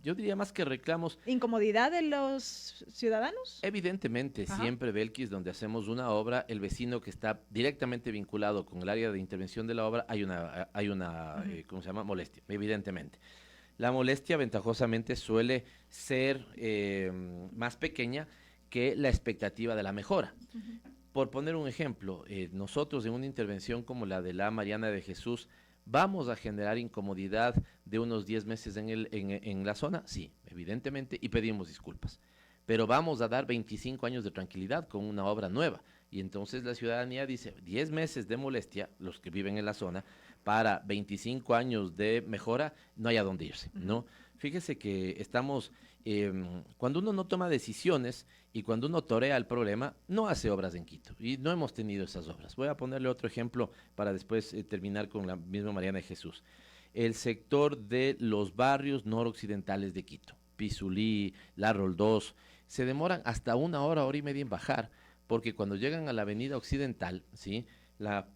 yo diría más que reclamos. ¿Incomodidad de los ciudadanos? Evidentemente, siempre, Belkis, donde hacemos una obra, el vecino que está directamente vinculado con el área de intervención de la obra, hay una ¿cómo se llama? Molestia, evidentemente. La molestia ventajosamente suele ser más pequeña que la expectativa de la mejora. Por poner un ejemplo, nosotros en una intervención como la de la Mariana de Jesús, ¿vamos a generar incomodidad de unos 10 meses en la zona? Sí, evidentemente, y pedimos disculpas. Pero vamos a dar 25 años de tranquilidad con una obra nueva. Y entonces la ciudadanía dice, 10 meses de molestia, los que viven en la zona, para 25 años de mejora, no hay a dónde irse, ¿no? Fíjese que estamos, cuando uno no toma decisiones y cuando uno torea el problema, no hace obras en Quito. Y no hemos tenido esas obras. Voy a ponerle otro ejemplo para después terminar con la misma Mariana de Jesús. El sector de los barrios noroccidentales de Quito, Pizulí, La Roldós, se demoran hasta 1 hora, hora y media en bajar, porque cuando llegan a la avenida occidental, ¿sí? La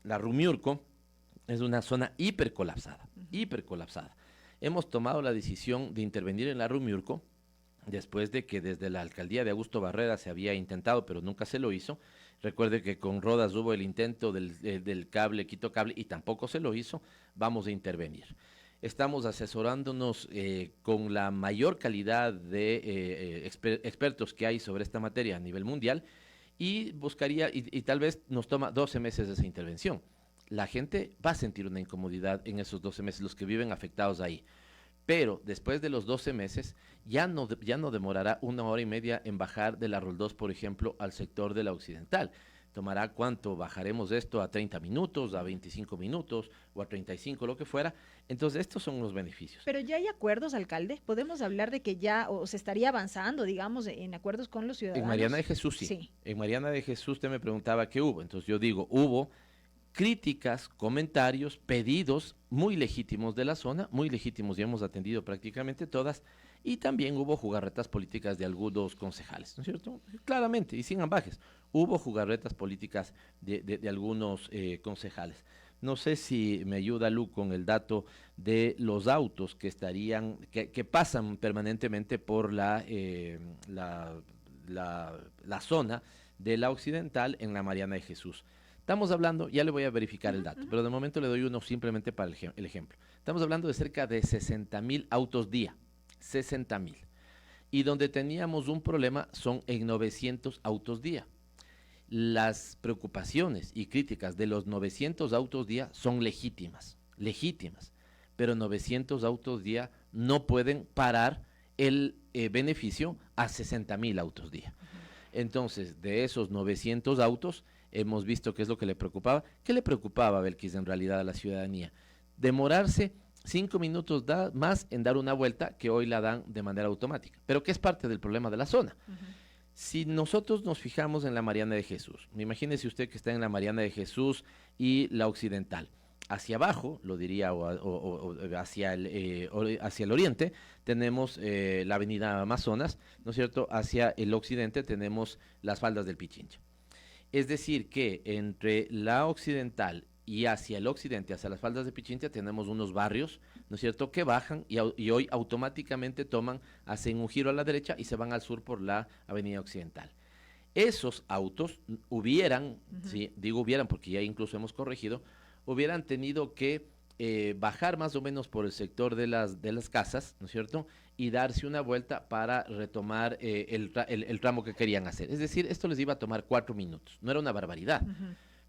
Rumiurco es una zona hipercolapsada. Hemos tomado la decisión de intervenir en la Rumiurco, después de que desde la alcaldía de Augusto Barrera se había intentado, pero nunca se lo hizo. Recuerde que con Rodas hubo el intento del cable, Quito Cable, y tampoco se lo hizo. Vamos a intervenir. Estamos asesorándonos con la mayor calidad de expertos que hay sobre esta materia a nivel mundial, y buscaría, y tal vez nos toma 12 meses esa intervención. La gente va a sentir una incomodidad en esos 12 meses, los que viven afectados ahí. Pero después de los 12 meses, ya no demorará 1 hora y media en bajar de la Roldós, por ejemplo, al sector de la occidental. ¿Tomará cuánto? Bajaremos esto a 30 minutos, a 25 minutos o a 35, lo que fuera. Entonces, estos son los beneficios. Pero ya hay acuerdos, alcalde. ¿Podemos hablar de que ya o se estaría avanzando, digamos, en acuerdos con los ciudadanos? En Mariana de Jesús, sí. En Mariana de Jesús usted me preguntaba qué hubo. Entonces, yo digo, hubo críticas, comentarios, pedidos muy legítimos de la zona, muy legítimos, y hemos atendido prácticamente todas, y también hubo jugarretas políticas de algunos concejales, ¿no es cierto? Claramente, y sin ambajes, hubo jugarretas políticas de algunos concejales. No sé si me ayuda Lu con el dato de los autos que pasan permanentemente por la zona de la occidental en la Mariana de Jesús. Estamos hablando, ya le voy a verificar el dato, pero de momento le doy uno simplemente para el ejemplo. Estamos hablando de cerca de 60,000 autos día, 60,000. Y donde teníamos un problema son en 900 autos día. Las preocupaciones y críticas de los 900 autos día son legítimas, pero 900 autos día no pueden parar el beneficio a 60,000 autos día. Entonces, de esos 900 autos, hemos visto qué es lo que le preocupaba. ¿Qué le preocupaba, Belkis, en realidad a la ciudadanía? Demorarse 5 minutos más en dar una vuelta, que hoy la dan de manera automática, pero que es parte del problema de la zona. Si nosotros nos fijamos en la Mariana de Jesús, imagínese usted que está en la Mariana de Jesús y la occidental. Hacia abajo, lo diría, o hacia el oriente, tenemos la avenida Amazonas, ¿no es cierto? Hacia el occidente tenemos las faldas del Pichincha. Es decir, que entre la occidental y hacia el occidente, hacia las faldas de Pichincha, tenemos unos barrios, ¿no es cierto?, que bajan y hoy automáticamente hacen un giro a la derecha y se van al sur por la avenida occidental. Esos autos hubieran, sí, digo hubieran porque ya incluso hemos corregido, hubieran tenido que bajar más o menos por el sector de las casas, ¿no es cierto?, y darse una vuelta para retomar el tramo que querían hacer. Es decir, esto les iba a tomar 4 minutos, no era una barbaridad.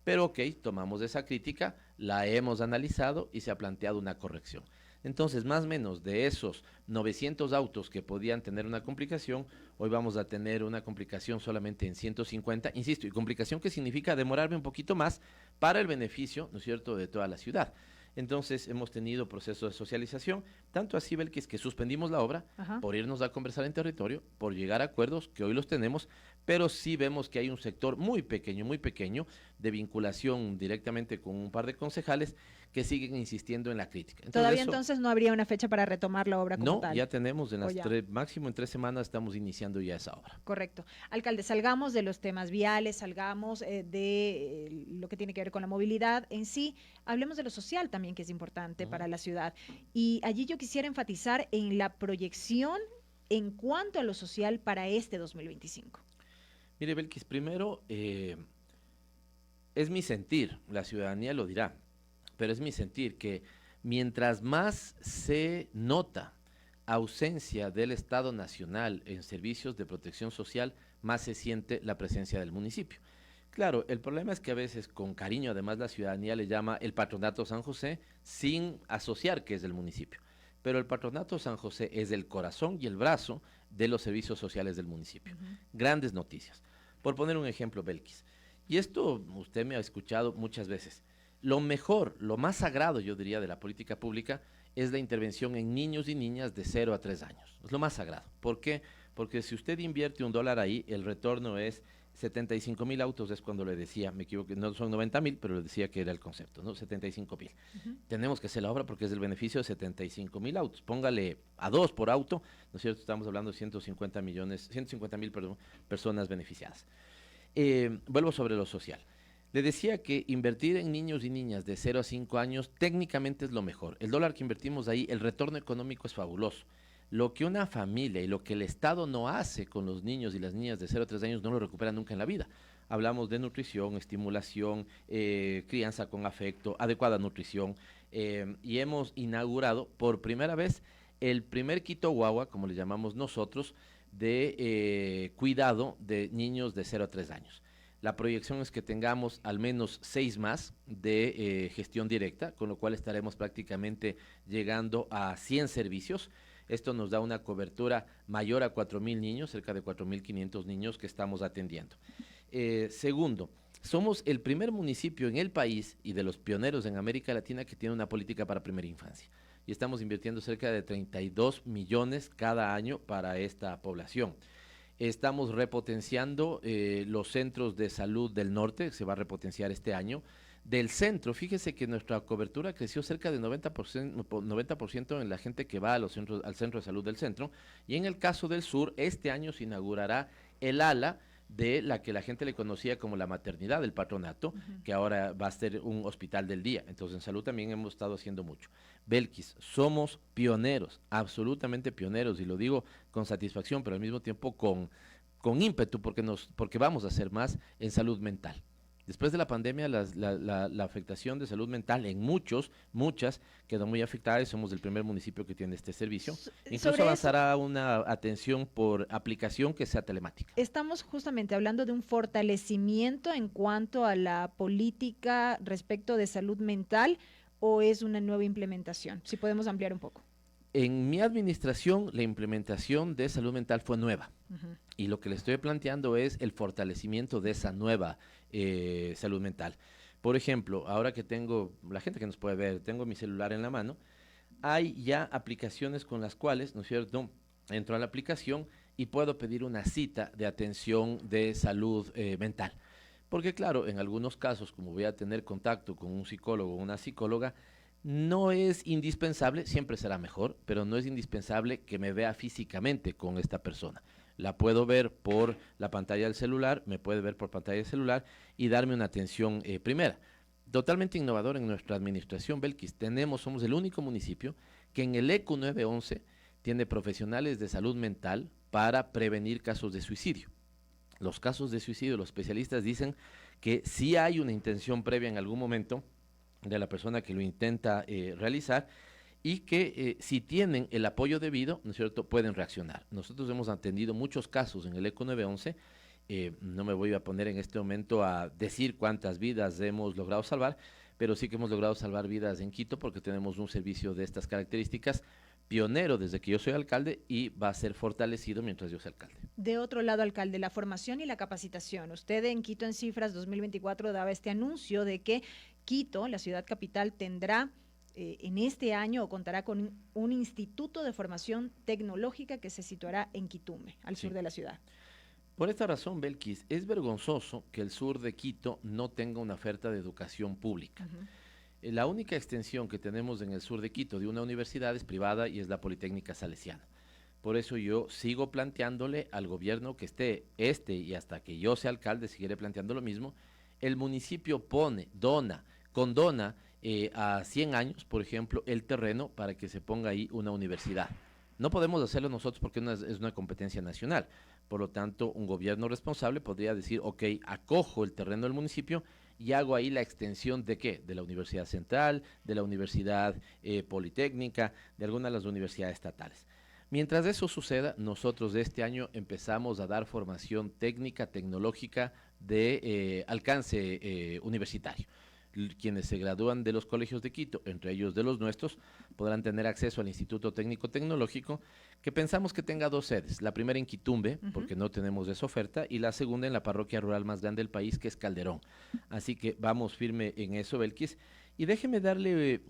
Pero ok, tomamos esa crítica, la hemos analizado y se ha planteado una corrección. Entonces, más o menos de esos 900 autos que podían tener una complicación, hoy vamos a tener una complicación solamente en 150, insisto, y complicación que significa demorarme un poquito más para el beneficio, ¿no es cierto?, de toda la ciudad. Entonces, hemos tenido procesos de socialización, tanto así, Belkis, que suspendimos la obra por irnos a conversar en territorio, por llegar a acuerdos, que hoy los tenemos, pero sí vemos que hay un sector muy pequeño, de vinculación directamente con un par de concejales que siguen insistiendo en la crítica. Todavía entonces no habría una fecha para retomar la obra como tal. No, ya tenemos, máximo en 3 semanas estamos iniciando ya esa obra. Correcto. Alcalde, salgamos de los temas viales, salgamos de lo que tiene que ver con la movilidad en sí, hablemos de lo social también, que es importante para la ciudad. Y allí yo quisiera enfatizar en la proyección en cuanto a lo social para este 2025. Mire, Belkis, primero, es mi sentir, la ciudadanía lo dirá, pero es mi sentir que mientras más se nota ausencia del Estado Nacional en servicios de protección social, más se siente la presencia del municipio. Claro, el problema es que a veces con cariño además la ciudadanía le llama el Patronato San José sin asociar que es del municipio. Pero el Patronato San José es el corazón y el brazo de los servicios sociales del municipio. Grandes noticias. Por poner un ejemplo, Belkis, y esto usted me ha escuchado muchas veces, lo mejor, lo más sagrado, yo diría, de la política pública es la intervención en niños y niñas de 0 a 3 años. Es lo más sagrado. ¿Por qué? Porque si usted invierte $1 ahí, el retorno es 75,000 autos, es cuando le decía, me equivoqué, no son 90,000, pero le decía que era el concepto, ¿no? 75,000. Tenemos que hacer la obra porque es el beneficio de 75,000 autos. Póngale a 2 por auto, ¿no es cierto? Estamos hablando de 150,000 personas beneficiadas. Vuelvo sobre lo social. Le decía que invertir en niños y niñas de 0 a 5 años técnicamente es lo mejor. El dólar que invertimos ahí, el retorno económico es fabuloso. Lo que una familia y lo que el Estado no hace con los niños y las niñas de 0 a 3 años no lo recupera nunca en la vida. Hablamos de nutrición, estimulación, crianza con afecto, adecuada nutrición, y hemos inaugurado por primera vez el primer Quito Guagua, como le llamamos nosotros, de cuidado de niños de 0 a 3 años. La proyección es que tengamos al menos 6 más de gestión directa, con lo cual estaremos prácticamente llegando a 100 servicios. Esto nos da una cobertura mayor a 4,000 niños, cerca de 4,500 niños que estamos atendiendo. Segundo, somos el primer municipio en el país y de los pioneros en América Latina que tiene una política para primera infancia. Y estamos invirtiendo cerca de 32 millones cada año para esta población. Estamos repotenciando los centros de salud del norte, se va a repotenciar este año. Del centro, fíjese que nuestra cobertura creció cerca de 90% en la gente que va al centro de salud del centro. Y en el caso del sur, este año se inaugurará el ala de la que la gente le conocía como la maternidad del patronato, que ahora va a ser un hospital del día. Entonces en salud también hemos estado haciendo mucho. Belkis, somos pioneros, absolutamente pioneros, y lo digo con satisfacción, pero al mismo tiempo con ímpetu, porque vamos a hacer más en salud mental. Después de la pandemia, la afectación de salud mental en muchas quedó muy afectada y somos el primer municipio que tiene este servicio. Incluso avanzará una atención por aplicación que sea telemática. Estamos justamente hablando de un fortalecimiento en cuanto a la política respecto de salud mental, ¿o es una nueva implementación? Si podemos ampliar un poco. En mi administración, la implementación de salud mental fue nueva. Y lo que le estoy planteando es el fortalecimiento de esa nueva salud mental. Por ejemplo, ahora que tengo, la gente que nos puede ver, tengo mi celular en la mano, hay ya aplicaciones con las cuales, ¿no es cierto?, entro a la aplicación y puedo pedir una cita de atención de salud mental. Porque claro, en algunos casos, como voy a tener contacto con un psicólogo o una psicóloga, no es indispensable, siempre será mejor, pero no es indispensable que me vea físicamente con esta persona. La puedo ver por la pantalla del celular, me puede ver por pantalla del celular y darme una atención primera. totalmente innovador en nuestra administración, Belkis. Somos el único municipio que en el ECU 911 tiene profesionales de salud mental para prevenir casos de suicidio. Los casos de suicidio, los especialistas dicen que sí hay una intención previa en algún momento de la persona que lo intenta realizar, y que si tienen el apoyo debido, ¿no es cierto?, pueden reaccionar. Nosotros hemos atendido muchos casos en el ECO 911, no me voy a poner en este momento a decir cuántas vidas hemos logrado salvar, pero sí que hemos logrado salvar vidas en Quito porque tenemos un servicio de estas características pionero desde que yo soy alcalde y va a ser fortalecido mientras yo sea alcalde. De otro lado, alcalde, la formación y la capacitación. Usted en Quito en Cifras 2024 daba este anuncio de que Quito, la ciudad capital, tendrá en este año o contará con un instituto de formación tecnológica que se situará en Quitume, al sur de la ciudad. Por esta razón, Belkis, es vergonzoso que el sur de Quito no tenga una oferta de educación pública. La única extensión que tenemos en el sur de Quito de una universidad es privada y es la Politécnica Salesiana. Por eso yo sigo planteándole al gobierno que esté y hasta que yo sea alcalde seguiré planteando lo mismo. El municipio condona a 100 años, por ejemplo, el terreno para que se ponga ahí una universidad. No podemos hacerlo nosotros porque es una competencia nacional. Por lo tanto, un gobierno responsable podría decir, ok, acojo el terreno del municipio y hago ahí la extensión ¿de qué? De la Universidad Central, de la Universidad Politécnica, de algunas de las universidades estatales. Mientras eso suceda, nosotros este año empezamos a dar formación técnica, tecnológica de alcance universitario. Quienes se gradúan de los colegios de Quito, entre ellos de los nuestros, podrán tener acceso al Instituto Técnico Tecnológico, que pensamos que tenga 2 sedes. La primera en Quitumbe, porque no tenemos esa oferta, y la segunda en la parroquia rural más grande del país, que es Calderón. Así que vamos firme en eso, Belkis. Y déjeme darle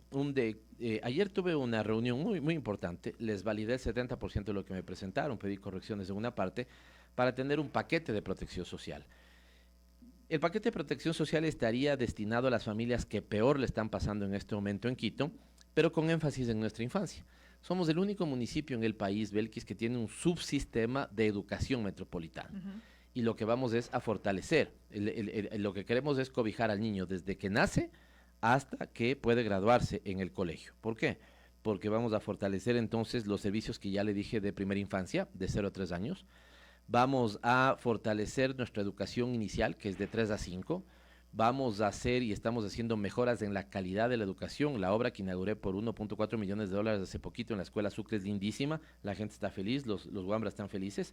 ayer tuve una reunión muy importante, les validé el 70% de lo que me presentaron, pedí correcciones de una parte, para tener un paquete de protección social. El paquete de protección social estaría destinado a las familias que peor le están pasando en este momento en Quito, pero con énfasis en nuestra infancia. Somos el único municipio en el país, Belkis, que tiene un subsistema de educación metropolitana. Y lo que vamos es a fortalecer. Lo que queremos es cobijar al niño desde que nace hasta que puede graduarse en el colegio. ¿Por qué? Porque vamos a fortalecer entonces los servicios que ya le dije de primera infancia, de 0 a 3 años. Vamos a fortalecer nuestra educación inicial, que es de 3 a 5. Vamos a hacer y estamos haciendo mejoras en la calidad de la educación. La obra que inauguré por $1.4 millones hace poquito en la escuela Sucre es lindísima. La gente está feliz, los guambras están felices.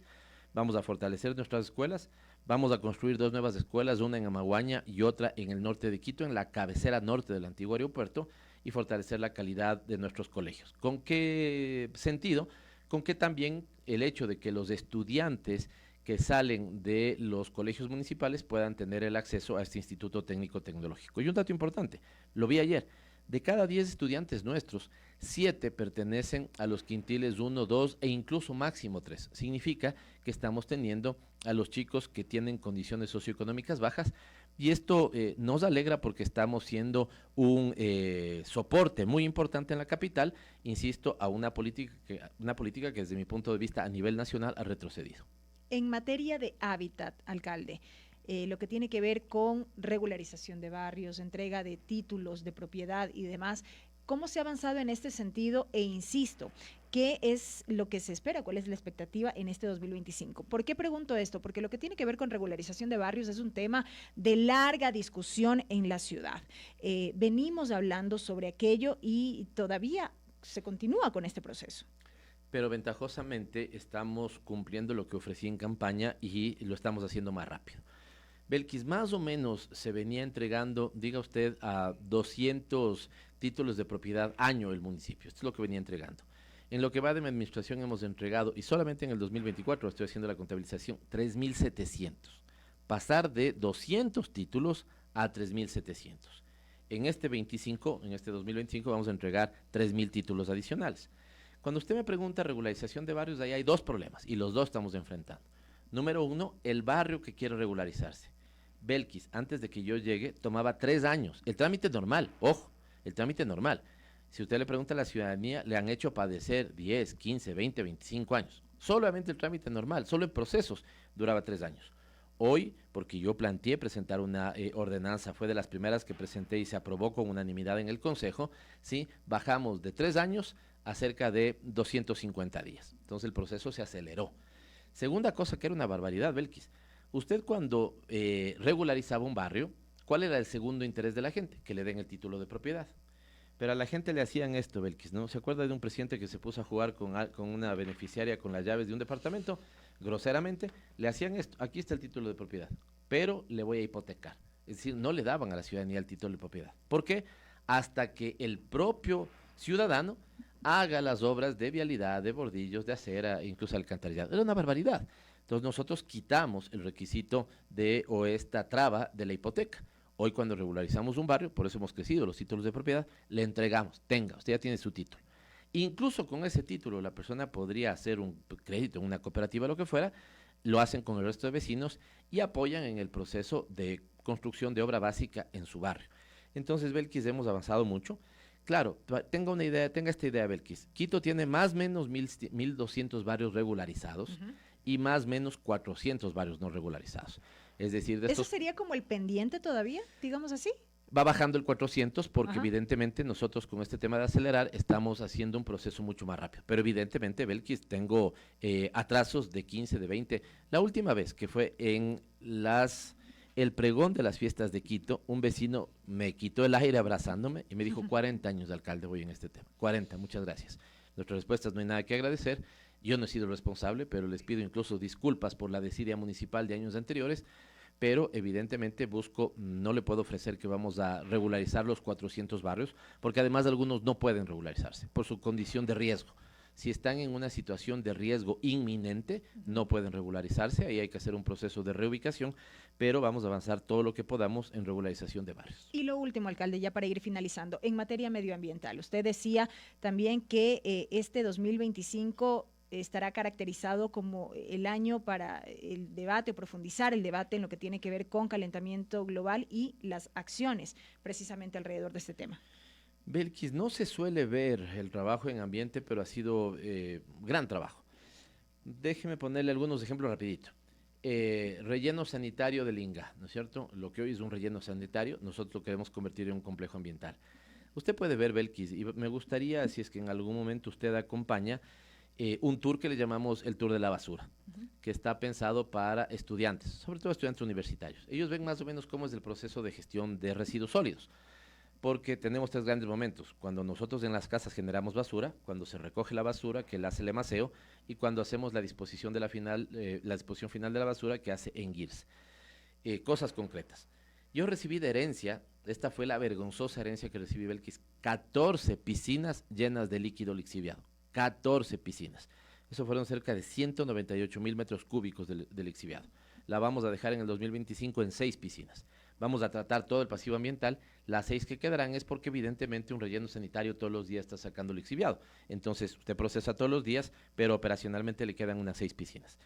Vamos a fortalecer nuestras escuelas. Vamos a construir 2 nuevas escuelas, una en Amaguaña y otra en el norte de Quito, en la cabecera norte del antiguo aeropuerto, y fortalecer la calidad de nuestros colegios. ¿Con qué sentido? Con que también el hecho de que los estudiantes que salen de los colegios municipales puedan tener el acceso a este Instituto Técnico Tecnológico. Y un dato importante, lo vi ayer, de cada 10 estudiantes nuestros, 7 pertenecen a los quintiles 1, 2 e incluso máximo 3. Significa que estamos teniendo a los chicos que tienen condiciones socioeconómicas bajas, y esto nos alegra porque estamos siendo un soporte muy importante en la capital, insisto, a una política que desde mi punto de vista a nivel nacional ha retrocedido. En materia de hábitat, alcalde, lo que tiene que ver con regularización de barrios, entrega de títulos de propiedad y demás, ¿cómo se ha avanzado en este sentido? E insisto, ¿qué es lo que se espera? ¿Cuál es la expectativa en este 2025? ¿Por qué pregunto esto? Porque lo que tiene que ver con regularización de barrios es un tema de larga discusión en la ciudad. Venimos hablando sobre aquello y todavía se continúa con este proceso. Pero ventajosamente estamos cumpliendo lo que ofrecí en campaña y lo estamos haciendo más rápido. Belkis, más o menos se venía entregando, diga usted, a 200 títulos de propiedad año el municipio. Esto es lo que venía entregando. En lo que va de mi administración hemos entregado, y solamente en el 2024 estoy haciendo la contabilización, 3.700. Pasar de 200 títulos a 3.700. En este 2025 vamos a entregar 3.000 títulos adicionales. Cuando usted me pregunta regularización de barrios, ahí hay 2 problemas, y los 2 estamos enfrentando. Número 1, el barrio que quiere regularizarse. Belkis, antes de que yo llegue, tomaba 3 años. El trámite normal, ojo, el trámite normal. Si usted le pregunta a la ciudadanía, le han hecho padecer 10, 15, 20, 25 años. Solamente el trámite normal, solo en procesos, duraba 3 años. Hoy, porque yo planteé presentar una ordenanza, fue de las primeras que presenté y se aprobó con unanimidad en el Consejo, ¿sí? Bajamos de 3 años a cerca de 250 días. Entonces el proceso se aceleró. Segunda cosa que era una barbaridad, Belkis. Usted cuando regularizaba un barrio, ¿cuál era el segundo interés de la gente? Que le den el título de propiedad. Pero a la gente le hacían esto, Belkis, ¿no? ¿Se acuerda de un presidente que se puso a jugar con una beneficiaria con las llaves de un departamento? Groseramente, le hacían esto. Aquí está el título de propiedad, pero le voy a hipotecar. Es decir, no le daban a la ciudadanía el título de propiedad. ¿Por qué? Hasta que el propio ciudadano haga las obras de vialidad, de bordillos, de acera, incluso alcantarillado. Era una barbaridad. Entonces nosotros quitamos el requisito o esta traba de la hipoteca. Hoy cuando regularizamos un barrio, por eso hemos crecido los títulos de propiedad, le entregamos, tenga, usted ya tiene su título. Incluso con ese título la persona podría hacer un crédito en una cooperativa, lo que fuera, lo hacen con el resto de vecinos y apoyan en el proceso de construcción de obra básica en su barrio. Entonces, Belkis, hemos avanzado mucho. Claro, tenga esta idea, Belkis. Quito tiene más o menos 1.200 barrios regularizados y más o menos 400 barrios no regularizados. Es decir, de estos, ¿eso sería como el pendiente todavía, digamos así? Va bajando el 400 porque evidentemente nosotros con este tema de acelerar estamos haciendo un proceso mucho más rápido. Pero evidentemente, Belkis, tengo atrasos de 15, de 20. La última vez que fue en el pregón de las fiestas de Quito, un vecino me quitó el aire abrazándome y me dijo, 40 años de alcalde voy en este tema. 40, muchas gracias. Nuestras respuestas no hay nada que agradecer. Yo no he sido responsable, pero les pido incluso disculpas por la desidia municipal de años anteriores, pero evidentemente no le puedo ofrecer que vamos a regularizar los 400 barrios, porque además algunos no pueden regularizarse por su condición de riesgo. Si están en una situación de riesgo inminente, no pueden regularizarse, ahí hay que hacer un proceso de reubicación, pero vamos a avanzar todo lo que podamos en regularización de barrios. Y lo último, alcalde, ya para ir finalizando, en materia medioambiental, usted decía también que este 2025 estará caracterizado como el año para el debate o profundizar el debate en lo que tiene que ver con calentamiento global y las acciones precisamente alrededor de este tema. Belkis, no se suele ver el trabajo en ambiente, pero ha sido gran trabajo. Déjeme ponerle algunos ejemplos rapidito. Relleno sanitario del Inga, ¿no es cierto? Lo que hoy es un relleno sanitario, nosotros lo queremos convertir en un complejo ambiental. Usted puede ver, Belkis, y me gustaría, si es que en algún momento usted acompaña, un tour que le llamamos el Tour de la Basura, que está pensado para estudiantes, sobre todo estudiantes universitarios. Ellos ven más o menos cómo es el proceso de gestión de residuos sólidos, porque tenemos 3 grandes momentos: cuando nosotros en las casas generamos basura, cuando se recoge la basura, que la hace el emaseo, y cuando hacemos la disposición final de la basura, que hace ENGIRS. Cosas concretas. Yo recibí de herencia, esta fue la vergonzosa herencia que recibí, Belkis, 14 piscinas llenas de líquido lixiviado. 14 piscinas. Eso fueron cerca de 198,000 metros cúbicos de lixiviado. La vamos a dejar en el 2025 en 6 piscinas. Vamos a tratar todo el pasivo ambiental. Las 6 que quedarán es porque evidentemente un relleno sanitario todos los días está sacando lixiviado. Entonces usted procesa todos los días, pero operacionalmente le quedan unas 6 piscinas.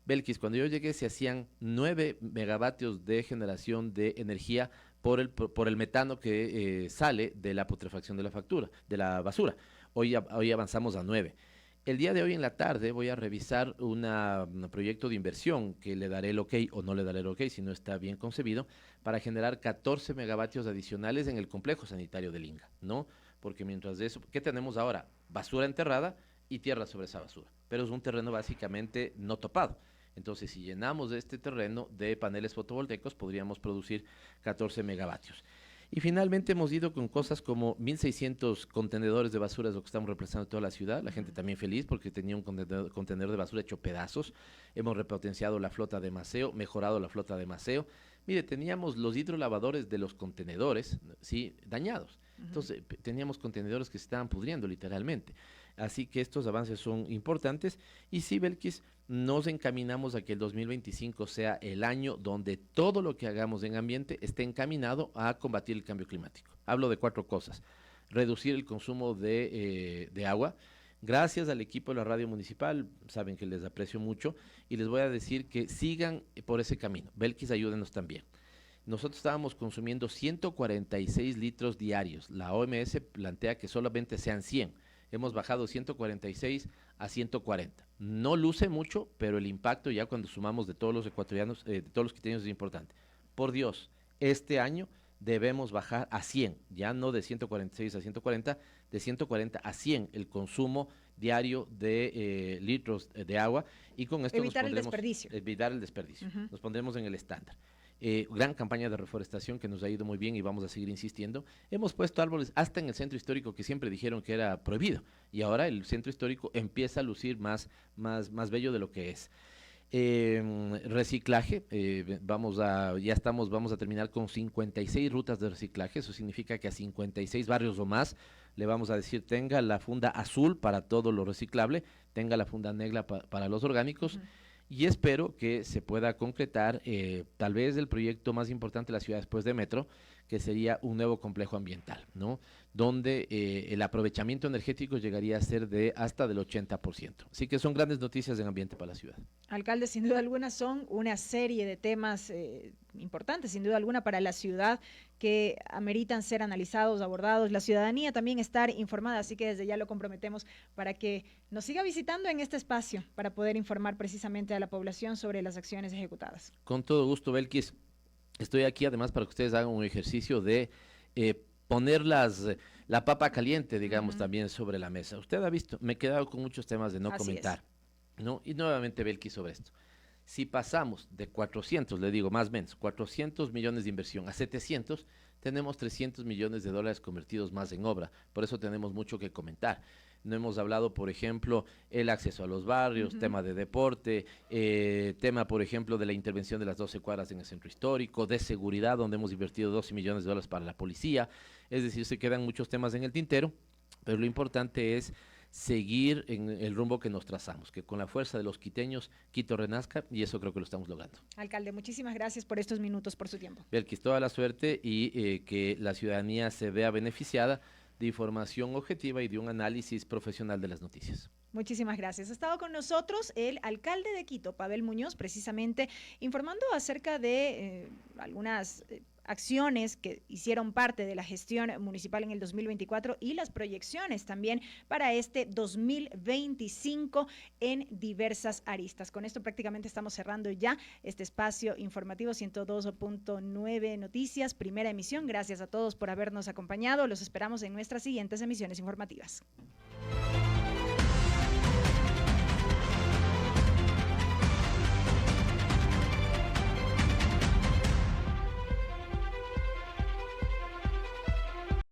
Belkis, cuando yo llegué se hacían 9 megavatios de generación de energía por el metano que sale de la putrefacción de la basura. Hoy avanzamos a 9. El día de hoy en la tarde voy a revisar un proyecto de inversión que le daré el ok o no le daré el ok si no está bien concebido, para generar 14 megavatios adicionales en el complejo sanitario del Inga, ¿no? Porque mientras de eso, ¿qué tenemos ahora? Basura enterrada y tierra sobre esa basura, pero es un terreno básicamente no topado. Entonces, si llenamos este terreno de paneles fotovoltaicos, podríamos producir 14 megavatios. Y finalmente hemos ido con cosas como 1.600 contenedores de basura, es lo que estamos reemplazando toda la ciudad. La gente también feliz porque tenía un contenedor de basura hecho pedazos. Hemos repotenciado la flota de maseo, mejorado la flota de maseo. Mire, teníamos los hidrolavadores de los contenedores, ¿sí?, dañados. Entonces, teníamos contenedores que se estaban pudriendo literalmente. Así que estos avances son importantes. Y sí, Belkis, nos encaminamos a que el 2025 sea el año donde todo lo que hagamos en ambiente esté encaminado a combatir el cambio climático. Hablo de 4 cosas. Reducir el consumo de agua. Gracias al equipo de la radio municipal, saben que les aprecio mucho, y les voy a decir que sigan por ese camino. Belkis, ayúdenos también. Nosotros estábamos consumiendo 146 litros diarios. La OMS plantea que solamente sean 100. hemos bajado 146 a 140. No luce mucho, pero el impacto ya cuando sumamos de todos los ecuatorianos, de todos los quiteños es importante. Por Dios, este año debemos bajar a 100, ya no de 146 a 140, de 140 a 100 el consumo diario de litros de agua, y con esto evitar el desperdicio. Evitar el desperdicio. Nos pondremos en el estándar. Gran campaña de reforestación que nos ha ido muy bien y vamos a seguir insistiendo. Hemos puesto árboles hasta en el centro histórico que siempre dijeron que era prohibido, y ahora el centro histórico empieza a lucir más bello de lo que es. Reciclaje, vamos a terminar con 56 rutas de reciclaje. Eso significa que a 56 barrios o más le vamos a decir: tenga la funda azul para todo lo reciclable, tenga la funda negra para los orgánicos. Y espero que se pueda concretar tal vez el proyecto más importante de la ciudad después de Metro, que sería un nuevo complejo ambiental, ¿no? Donde el aprovechamiento energético llegaría a ser de hasta del 80%. Así que son grandes noticias en ambiente para la ciudad. Alcalde, sin duda alguna son una serie de temas importantes, sin duda alguna, para la ciudad, que ameritan ser analizados, abordados, la ciudadanía también estar informada, así que desde ya lo comprometemos para que nos siga visitando en este espacio para poder informar precisamente a la población sobre las acciones ejecutadas. Con todo gusto, Belkis. Estoy aquí además para que ustedes hagan un ejercicio de poner la papa caliente, digamos, también sobre la mesa. Usted ha visto, me he quedado con muchos temas de no Así comentar, ¿no? Y nuevamente, Belkis, sobre esto. Si pasamos de 400, le digo más o menos, 400 millones de inversión a 700, tenemos 300 millones de dólares convertidos más en obra. Por eso tenemos mucho que comentar. No hemos hablado, por ejemplo, el acceso a los barrios, tema de deporte, tema, por ejemplo, de la intervención de las 12 cuadras en el centro histórico, de seguridad, donde hemos invertido 12 millones de dólares para la policía. Es decir, se quedan muchos temas en el tintero, pero lo importante es seguir en el rumbo que nos trazamos, que con la fuerza de los quiteños, Quito renazca, y eso creo que lo estamos logrando. Alcalde, muchísimas gracias por estos minutos, por su tiempo. Belkis, toda la suerte y que la ciudadanía se vea beneficiada de información objetiva y de un análisis profesional de las noticias. Muchísimas gracias. Ha estado con nosotros el alcalde de Quito, Pavel Muñoz, precisamente informando acerca de algunas acciones que hicieron parte de la gestión municipal en el 2024 y las proyecciones también para este 2025 en diversas aristas. Con esto prácticamente estamos cerrando ya este espacio informativo 102.9 Noticias, primera emisión. Gracias a todos por habernos acompañado. Los esperamos en nuestras siguientes emisiones informativas.